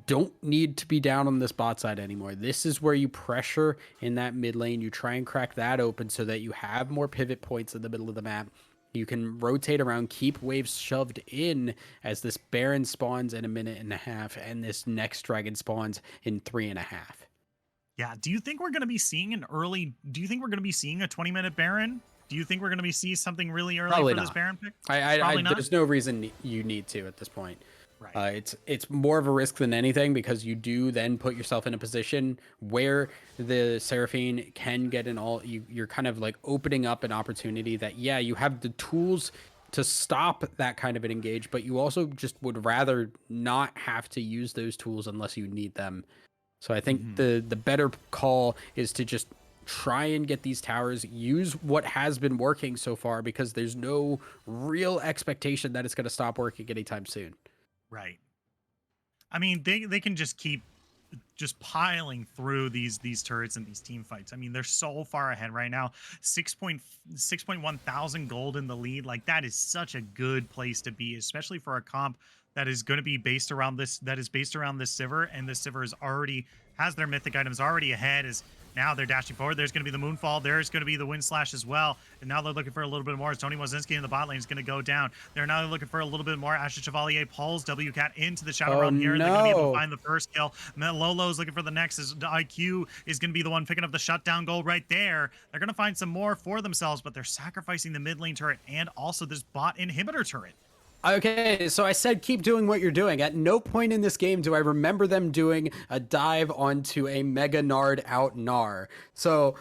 don't need to be down on this bot side anymore. This is where you pressure in that mid lane. You try and crack that open so that you have more pivot points in the middle of the map. You can rotate around, keep waves shoved in as this Baron spawns in 1.5 minutes and this next dragon spawns in 3.5. Yeah, do you think we're going to be seeing a 20-minute Baron? Do you think we're going to be seeing something really early Probably for not. this Baron pick? Probably not? There's no reason you need to at this point. Right. It's more of a risk than anything because you do then put yourself in a position where the Seraphine can get an all. You're kind of like opening up an opportunity that, yeah, you have the tools to stop that kind of an engage, but you also just would rather not have to use those tools unless you need them. So I think the better call is to just try and get these towers, use what has been working so far because there's no real expectation that it's going to stop working anytime soon. Right. I mean, they can just keep just piling through these turrets and these team fights. I mean, they're so far ahead right now. 6.1 thousand gold in the lead. Like, that is such a good place to be, especially for a comp that is going to be based around this, Sivir, and this Sivir has their mythic items already ahead. Is now they're dashing forward. There's going to be the Moonfall. There's going to be the Wind Slash as well. And now they're looking for a little bit more. As Tony Wazinski in the bot lane is going to go down. They're now looking for a little bit more. Ashes Chevalier pulls WCAT into the Shadow Realm here. No. They're going to be able to find the first kill. Lolo's looking for the next. As IQ is going to be the one picking up the shutdown goal right there. They're going to find some more for themselves, but they're sacrificing the mid lane turret and also this bot inhibitor turret. Okay, so I said keep doing what you're doing. At no point in this game do I remember them doing a dive onto a Mega Nard out Gnar. So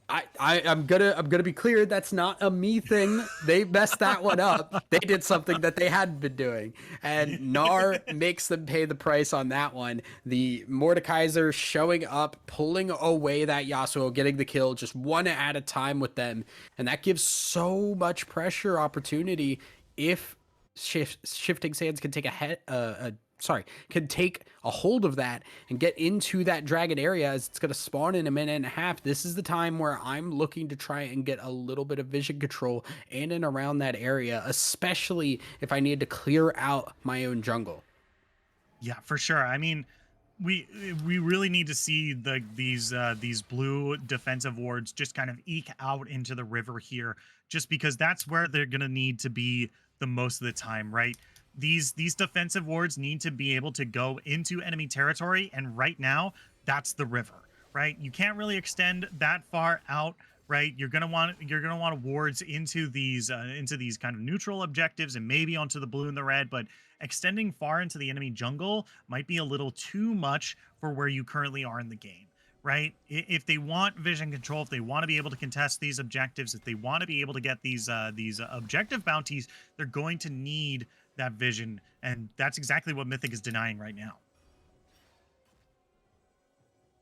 I'm gonna be clear. That's not a me thing. They messed that one up. They did something that they hadn't been doing, and Gnar makes them pay the price on that one. The Mordekaiser showing up, pulling away that Yasuo, getting the kill just one at a time with them, and that gives so much pressure opportunity if Shifting Sands can take can take a hold of that and get into that dragon area as it's going to spawn in a minute and a half. This is the time where I'm looking to try and get a little bit of vision control in and around that area, especially if I need to clear out my own jungle. Yeah, for sure. I mean, we really need to see these blue defensive wards just kind of eke out into the river here, just because that's where they're going to need to be the most of the time, right? These defensive wards need to be able to go into enemy territory, and right now that's the river, right? You can't really extend that far out, right? You're gonna want wards into these kind of neutral objectives and maybe onto the blue and the red, but extending far into the enemy jungle might be a little too much for where you currently are in the game, right? If they want vision control, if they want to be able to contest these objectives, if they want to be able to get these objective bounties, they're going to need that vision, and that's exactly what Mythic is denying right now.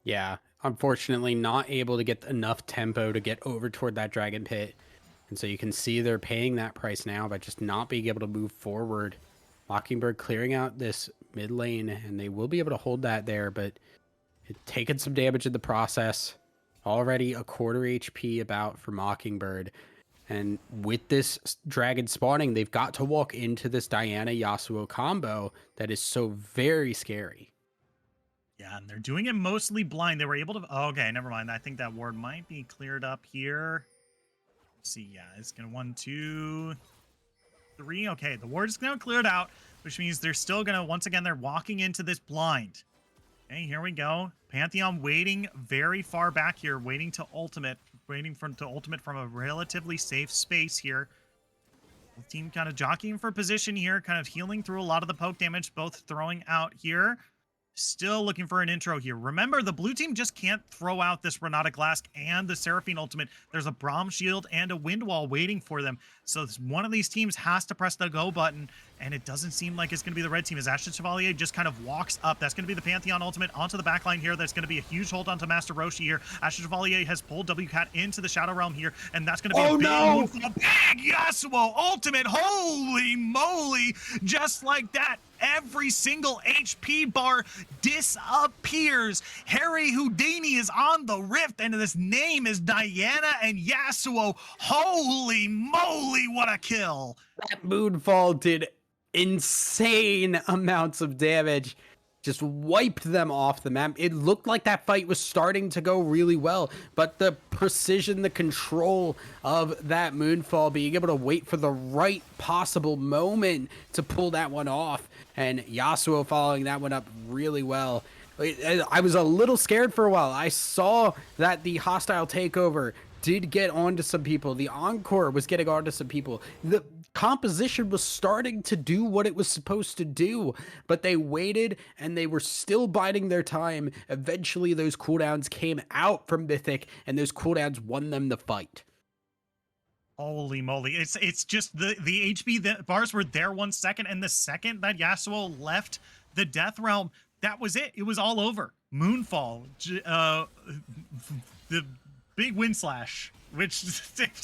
Yeah, unfortunately not able to get enough tempo to get over toward that dragon pit, and so you can see they're paying that price now by just not being able to move forward. Mockingbird clearing out this mid lane, and they will be able to hold that there, but it's taken some damage in the process. Already a quarter HP about for Mockingbird. And with this dragon spawning, they've got to walk into this Diana Yasuo combo that is so very scary. Yeah, and they're doing it mostly blind. They were able to... Oh, okay, never mind. I think that ward might be cleared up here. Let's see, yeah, it's going to 1, 2, 3. Okay, the ward is now cleared out, which means they're still going to... Once again, they're walking into this blind. Okay, here we go. Pantheon waiting very far back here, waiting to ultimate from a relatively safe space here. The team kind of jockeying for position here, kind of healing through a lot of the poke damage, both throwing out here. Still looking for an intro here. Remember, the blue team just can't throw out this Renata Glask and the Seraphine ultimate. There's a Braum shield and a wind wall waiting for them. So one of these teams has to press the go button, and it doesn't seem like it's going to be the red team as Ashen Chevalier just kind of walks up. That's going to be the Pantheon ultimate onto the backline here. That's going to be a huge hold onto Master Roshi here. Ashen Chevalier has pulled WCAT into the Shadow Realm here, and that's going to be a big Yasuo ultimate. Holy moly! Just like that, every single HP bar disappears. Harry Houdini is on the rift, and his name is Diana and Yasuo. Holy moly, what a kill! That Moonfall did insane amounts of damage. Just wiped them off the map. It looked like that fight was starting to go really well, but the precision, the control of that Moonfall, being able to wait for the right possible moment to pull that one off, and Yasuo following that one up really well. I was a little scared for a while. I saw that the hostile takeover did get onto some people. The Encore was getting onto some people. The composition was starting to do what it was supposed to do, but they waited and they were still biding their time. Eventually those cooldowns came out from Mythic, and those cooldowns won them the fight. Holy moly. It's just the HP bars were there 1 second, and the second that Yasuo left the Death Realm, that was it. It was all over. Moonfall, the big wind slash, which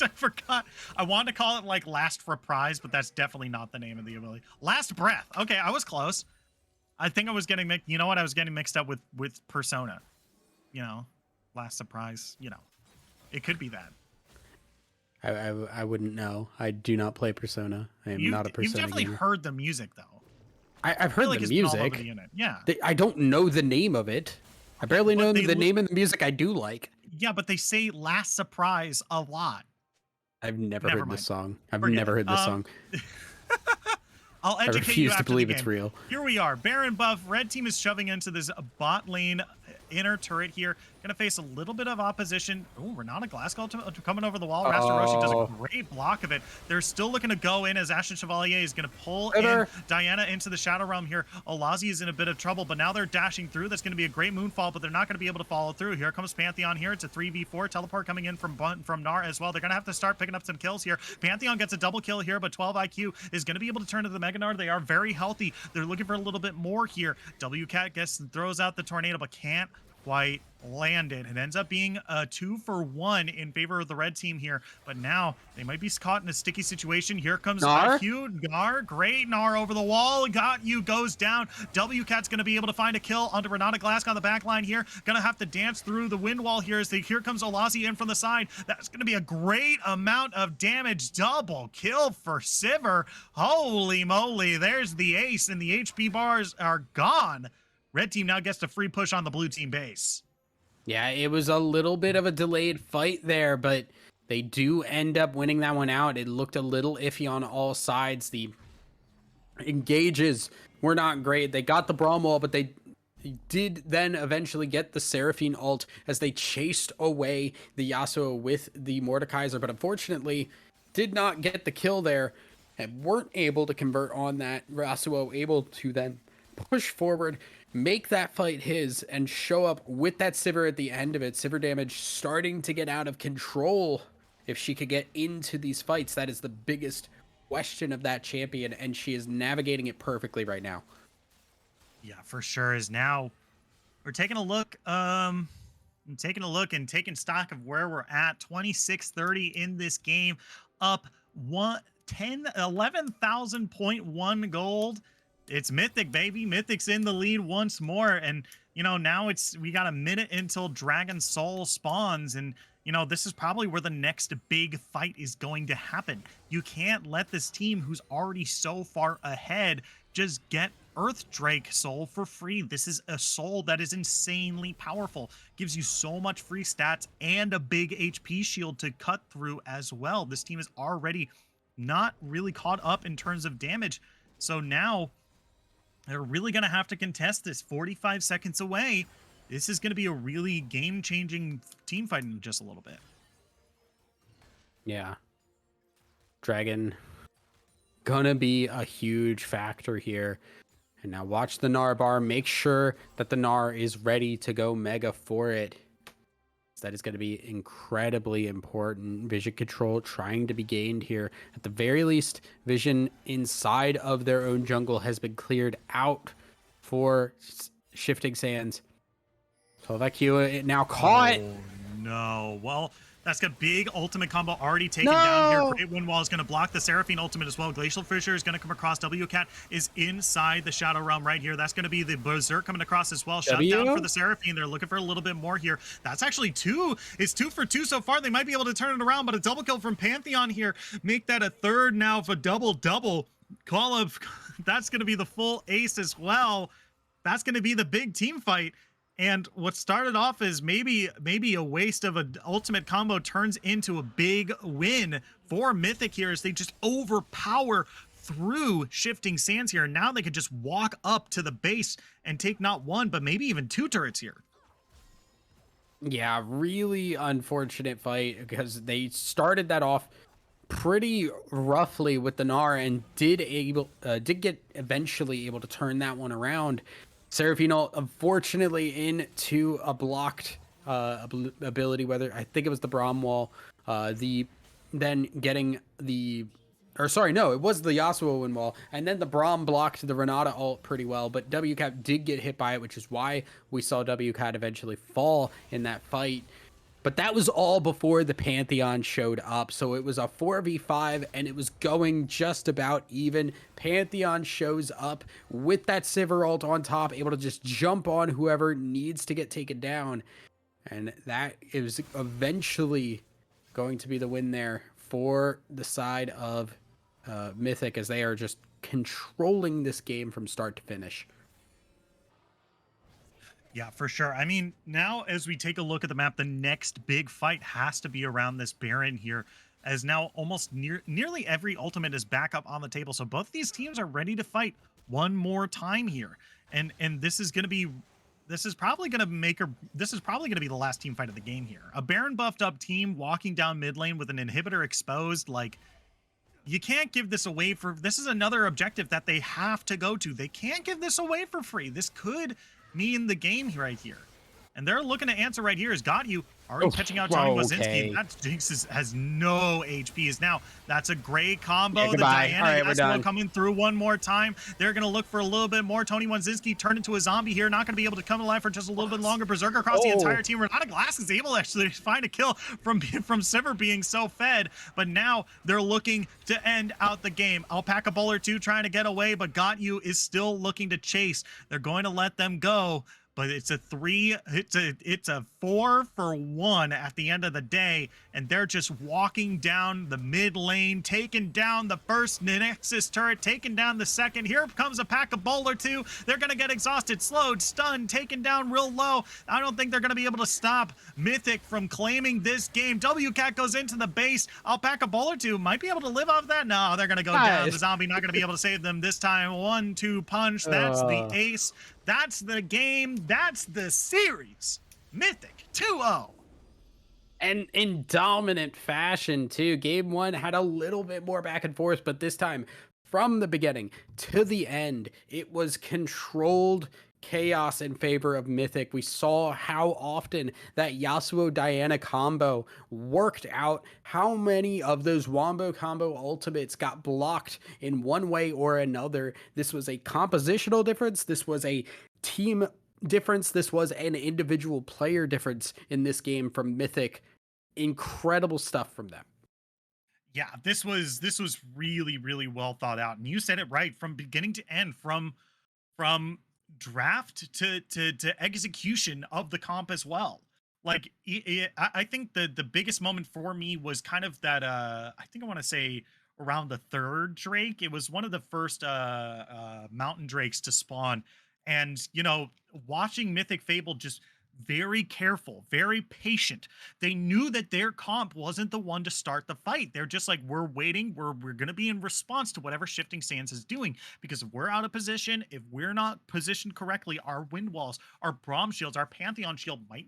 I forgot. I wanted to call it like Last Reprise, but that's definitely not the name of the ability. Last Breath. Okay, I was close. I think I was getting mixed. You know what? I was getting mixed up with Persona. You know, Last Surprise. You know, it could be that. I wouldn't know. I do not play Persona. I am not a Persona You've definitely gamer. heard the music, though. I've heard the music. Yeah. I don't know the name of it. I barely know the name of the music I do like. Yeah, but they say Last Surprise a lot. I've never heard this song. I've Forget never it. heard this song. I'll educate I you refuse after to believe the it's game. real. Here we are. Baron buff. Red team is shoving into this bot lane inner turret here. Gonna face a little bit of opposition. Oh, Renata Glasgow coming over the wall. Rastaroshi does a great block of it. They're still looking to go in as Ashen Chevalier is gonna pull in Diana into the Shadow Realm here. Olazi is in a bit of trouble, but now they're dashing through. That's gonna be a great Moonfall, but they're not gonna be able to follow through. Here comes Pantheon here. It's a 3v4. Teleport coming in from Gnar as well. They're gonna have to start picking up some kills here. Pantheon gets a double kill here, but 12 IQ is gonna be able to turn to the Mega Gnar. They are very healthy. They're looking for a little bit more here. WCAT throws out the tornado, but can't quite land it. It ends up being a 2-for-1 in favor of the red team here, but now they might be caught in a sticky situation. Here comes IQ. Gnar, great Gnar over the wall, got you, goes down. WCAT's gonna be able to find a kill onto Renata Glask on the back line here. Gonna have to dance through the wind wall here here comes Olazi in from the side. That's gonna be a great amount of damage. Double kill for Sivir. Holy moly, there's the ace, and the HP bars are gone. Red team now gets a free push on the blue team base. Yeah, it was a little bit of a delayed fight there, but they do end up winning that one out. It looked a little iffy on all sides. The engages were not great. They got the Braum wall, but they did then eventually get the Seraphine ult as they chased away the Yasuo with the Mordekaiser, but unfortunately did not get the kill there and weren't able to convert on that. Yasuo able to then push forward, make that fight his, and show up with that Sivir at the end of it. Sivir damage starting to get out of control. If she could get into these fights, that is the biggest question of that champion, and she is navigating it perfectly right now. Yeah, for sure. Is now we're taking a look. I'm taking a look and taking stock of where we're at. 26-30 in this game, up 11,000.1 gold. It's Mythic, baby. Mythic's in the lead once more. And, you know, now we got a minute until Dragon Soul spawns. And, you know, this is probably where the next big fight is going to happen. You can't let this team, who's already so far ahead, just get Earth Drake Soul for free. This is a soul that is insanely powerful. Gives you so much free stats and a big HP shield to cut through as well. This team is already not really caught up in terms of damage. So now they're really going to have to contest this. 45 seconds away. This is going to be a really game-changing team fight in just a little bit. Yeah. Dragon gonna be a huge factor here. And now watch the Gnar bar. Make sure that the Gnar is ready to go mega for it. That is going to be incredibly important. Vision control trying to be gained here. At the very least, vision inside of their own jungle has been cleared out for Shifting Sands. So that Q now caught. Oh, no. Well, that's a big ultimate combo already taken down here. Great Wind Wall is going to block the Seraphine ultimate as well. Glacial Fissure is going to come across. WCAT is inside the Shadow Realm right here. That's going to be the Berserk coming across as well. Shut down for the Seraphine. They're looking for a little bit more here. That's actually 2. It's 2 for 2 so far. They might be able to turn it around, but a double kill from Pantheon here. Make that a third now for double. Call up. That's going to be the full ace as well. That's going to be the big team fight. And what started off as maybe a waste of an ultimate combo turns into a big win for Mythic here as they just overpower through Shifting Sands here. Now they could just walk up to the base and take not 1, but maybe even 2 turrets here. Yeah, really unfortunate fight because they started that off pretty roughly with the Gnar and did get eventually able to turn that one around. Seraphine unfortunately into a blocked ability, whether I think it was the Braum wall, then getting the, or sorry, no, it was the Yasuo wind wall, and then the Braum blocked the Renata ult pretty well, but WCAT did get hit by it, which is why we saw WCAT eventually fall in that fight. But that was all before the Pantheon showed up. So it was a 4v5 and it was going just about even. Pantheon shows up with that Sivir ult on top, able to just jump on whoever needs to get taken down. And that is eventually going to be the win there for the side of Mythic, as they are just controlling this game from start to finish. Yeah, for sure. I mean, now as we take a look at the map, the next big fight has to be around this Baron here, as now almost nearly every ultimate is back up on the table. So both these teams are ready to fight one more time here. And this is going to be this is probably gonna be the last team fight of the game here. A Baron buffed up team walking down mid lane with an inhibitor exposed, like, you can't give this away for, this is another objective that they have to go to. They can't give this away for free. This could mean the game right here. And they're looking to answer right here is Got You already catching out Tony Wazinski. Okay. That Jinx has no HPs. Now, that's a great combo. Yeah, the goodbye. Diana All right, we're done. coming through one more time. They're going to look for a little bit more. Tony Wazinski turned into a zombie here. Not going to be able to come alive for just a little bit longer. Berserker across the entire team. Renata Glass is able to actually find a kill from Sivir being so fed. But now they're looking to end out the game. Alpaca Bowler 2 trying to get away, but Got You is still looking to chase. They're going to let them go. But it's a 4-for-1 at the end of the day, and they're just walking down the mid lane, taking down the first Nexus turret, taking down the second. Here comes a pack of Bowler 2. They're gonna get exhausted, slowed, stunned, taken down real low. I don't think they're gonna be able to stop Mythic from claiming this game. WCAT goes into the base. Alpaca Bowler 2 might be able to live off that. No, they're gonna go down. The zombie not gonna be able to save them this time. 1-2 punch. That's the ace. That's the game. That's the series. Mythic 2-0. And in dominant fashion, too. Game 1 had a little bit more back and forth, but this time, from the beginning to the end, it was controlled chaos in favor of Mythic. We saw how often that Yasuo Diana combo worked out, how many of those Wombo combo ultimates got blocked in one way or another. This was a compositional difference. This was a team difference. This was an individual player difference in this game from Mythic. Incredible stuff from them. Yeah, this was really, really well thought out. And you said it right from beginning to end, from draft to execution of the comp as well. Like, I think the biggest moment for me was kind of that, I think I want to say around the third Drake. It was one of the first mountain Drakes to spawn. And, you know, watching Mythic Fable just very careful, very patient. They knew that their comp wasn't the one to start the fight. They're just like, we're waiting. We're going to be in response to whatever Shifting Sands is doing, because if we're out of position, if we're not positioned correctly, our wind walls, our Braum shields, our Pantheon shield might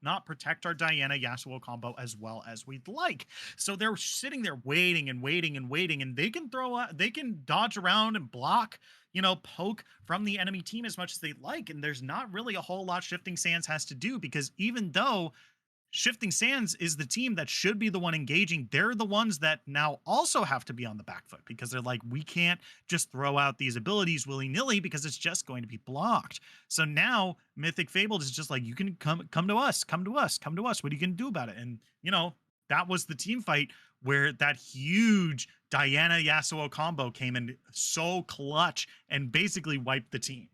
not protect our Diana Yasuo combo as well as we'd like. So they're sitting there waiting and waiting and waiting, and they can they can dodge around and block, you know, poke from the enemy team as much as they like. And there's not really a whole lot Shifting Sands has to do, because even though Shifting Sands is the team that should be the one engaging, they're the ones that now also have to be on the back foot, because they're like, we can't just throw out these abilities willy-nilly because it's just going to be blocked. So now Mythic Fabled is just like, you can come to us. What are you going to do about it? And, you know, that was the team fight where that huge Diana Yasuo combo came in so clutch and basically wiped the team.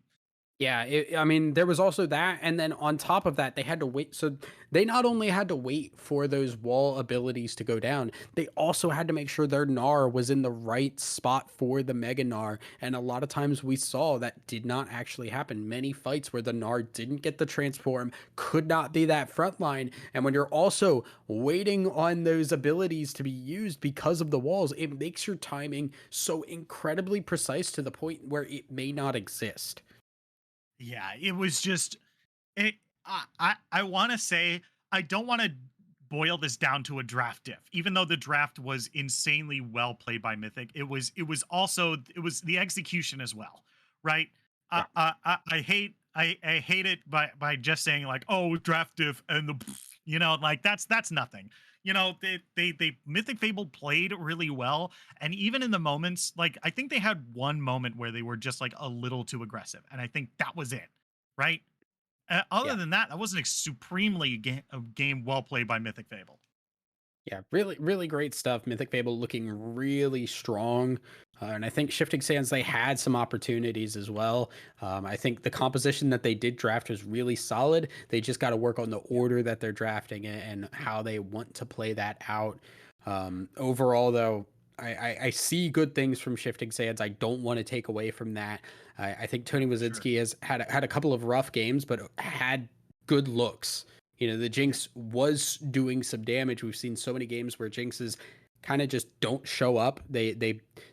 Yeah, I mean, there was also that, and then on top of that, they had to wait. So they not only had to wait for those wall abilities to go down, they also had to make sure their Gnar was in the right spot for the Mega Gnar. And a lot of times we saw that did not actually happen. Many fights where the Gnar didn't get the transform, could not be that front line. And when you're also waiting on those abilities to be used because of the walls, it makes your timing so incredibly precise to the point where it may not exist. Yeah, it was just it. I want to say, I don't want to boil this down to a draft diff, even though the draft was insanely well played by Mythic. It was the execution as well, right? Yeah. I hate it by just saying like, oh, draft diff and the, you know, like that's nothing. You know, they Mythic Fable played really well, and even in the moments, like, I think they had one moment where they were just like a little too aggressive, and I think that was it, right? Other than that, that wasn't a supremely game well played by Mythic Fable. Yeah, really, really great stuff. Mythic Fable looking really strong. And I think Shifting Sands, they had some opportunities as well. I think the composition that they did draft was really solid. They just got to work on the order that they're drafting it and how they want to play that out. Overall, though, I see good things from Shifting Sands. I don't want to take away from that. I think Tony Wazinski has had a couple of rough games, but had good looks. You know, the Jinx was doing some damage. We've seen so many games where Jinxes kind of just don't show up. They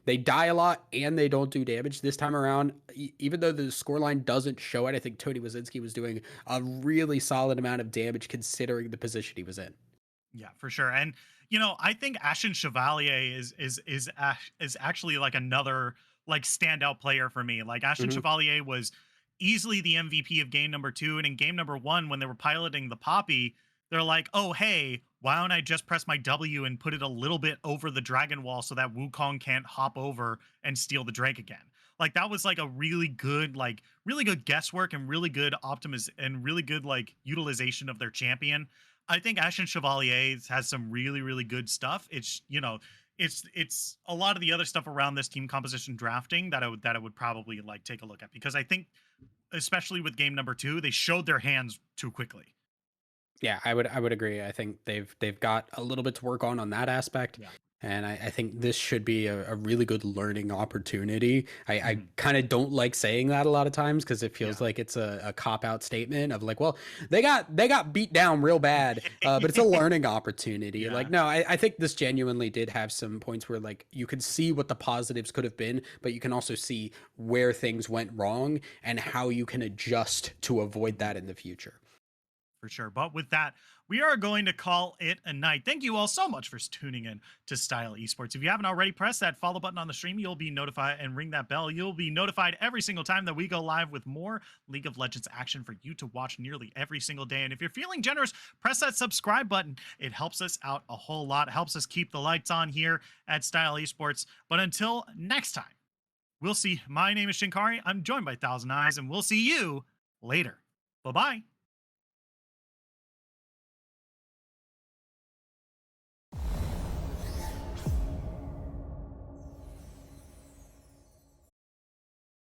die a lot and they don't do damage. This time around, even though the scoreline doesn't show it, I think Tony Wazinski was doing a really solid amount of damage considering the position he was in. Yeah, for sure. And I think Ashen Chevalier is actually like another like standout player for me. Like Ashen Mhm. Chevalier was easily the MVP of game number 2, and in game number 1 when they were piloting the Poppy, they're like, "Oh, hey, why don't I just press my W and put it a little bit over the dragon wall so that Wukong can't hop over and steal the Drake again?" Like that was like a really good guesswork and really good and really good like utilization of their champion. I think Ashen Chevalier has some really, really good stuff. It's a lot of the other stuff around this team composition drafting that I would probably like take a look at, because I think especially with game number 2, they showed their hands too quickly. Yeah, I would agree. I think they've got a little bit to work on that aspect. Yeah. And I think this should be a really good learning opportunity. I Mhm. kind of don't like saying that a lot of times because it Yeah. feels like it's a cop out statement of like, well, they got beat down real bad, but it's a learning opportunity. Yeah. Like, no, I think this genuinely did have some points where like you could see what the positives could have been, but you can also see where things went wrong and how you can adjust to avoid that in the future. For sure. But with that, we are going to call it a night. Thank you all so much for tuning in to Style Esports. If you haven't already, press that follow button on the stream. You'll be notified, and ring that bell. You'll be notified every single time that we go live with more League of Legends action for you to watch nearly every single day. And if you're feeling generous, press that subscribe button. It helps us out a whole lot. It helps us keep the lights on here at Style Esports. But until next time, we'll see. My name is Shinkari. I'm joined by Thousand Eyes, and we'll see you later. Bye-bye.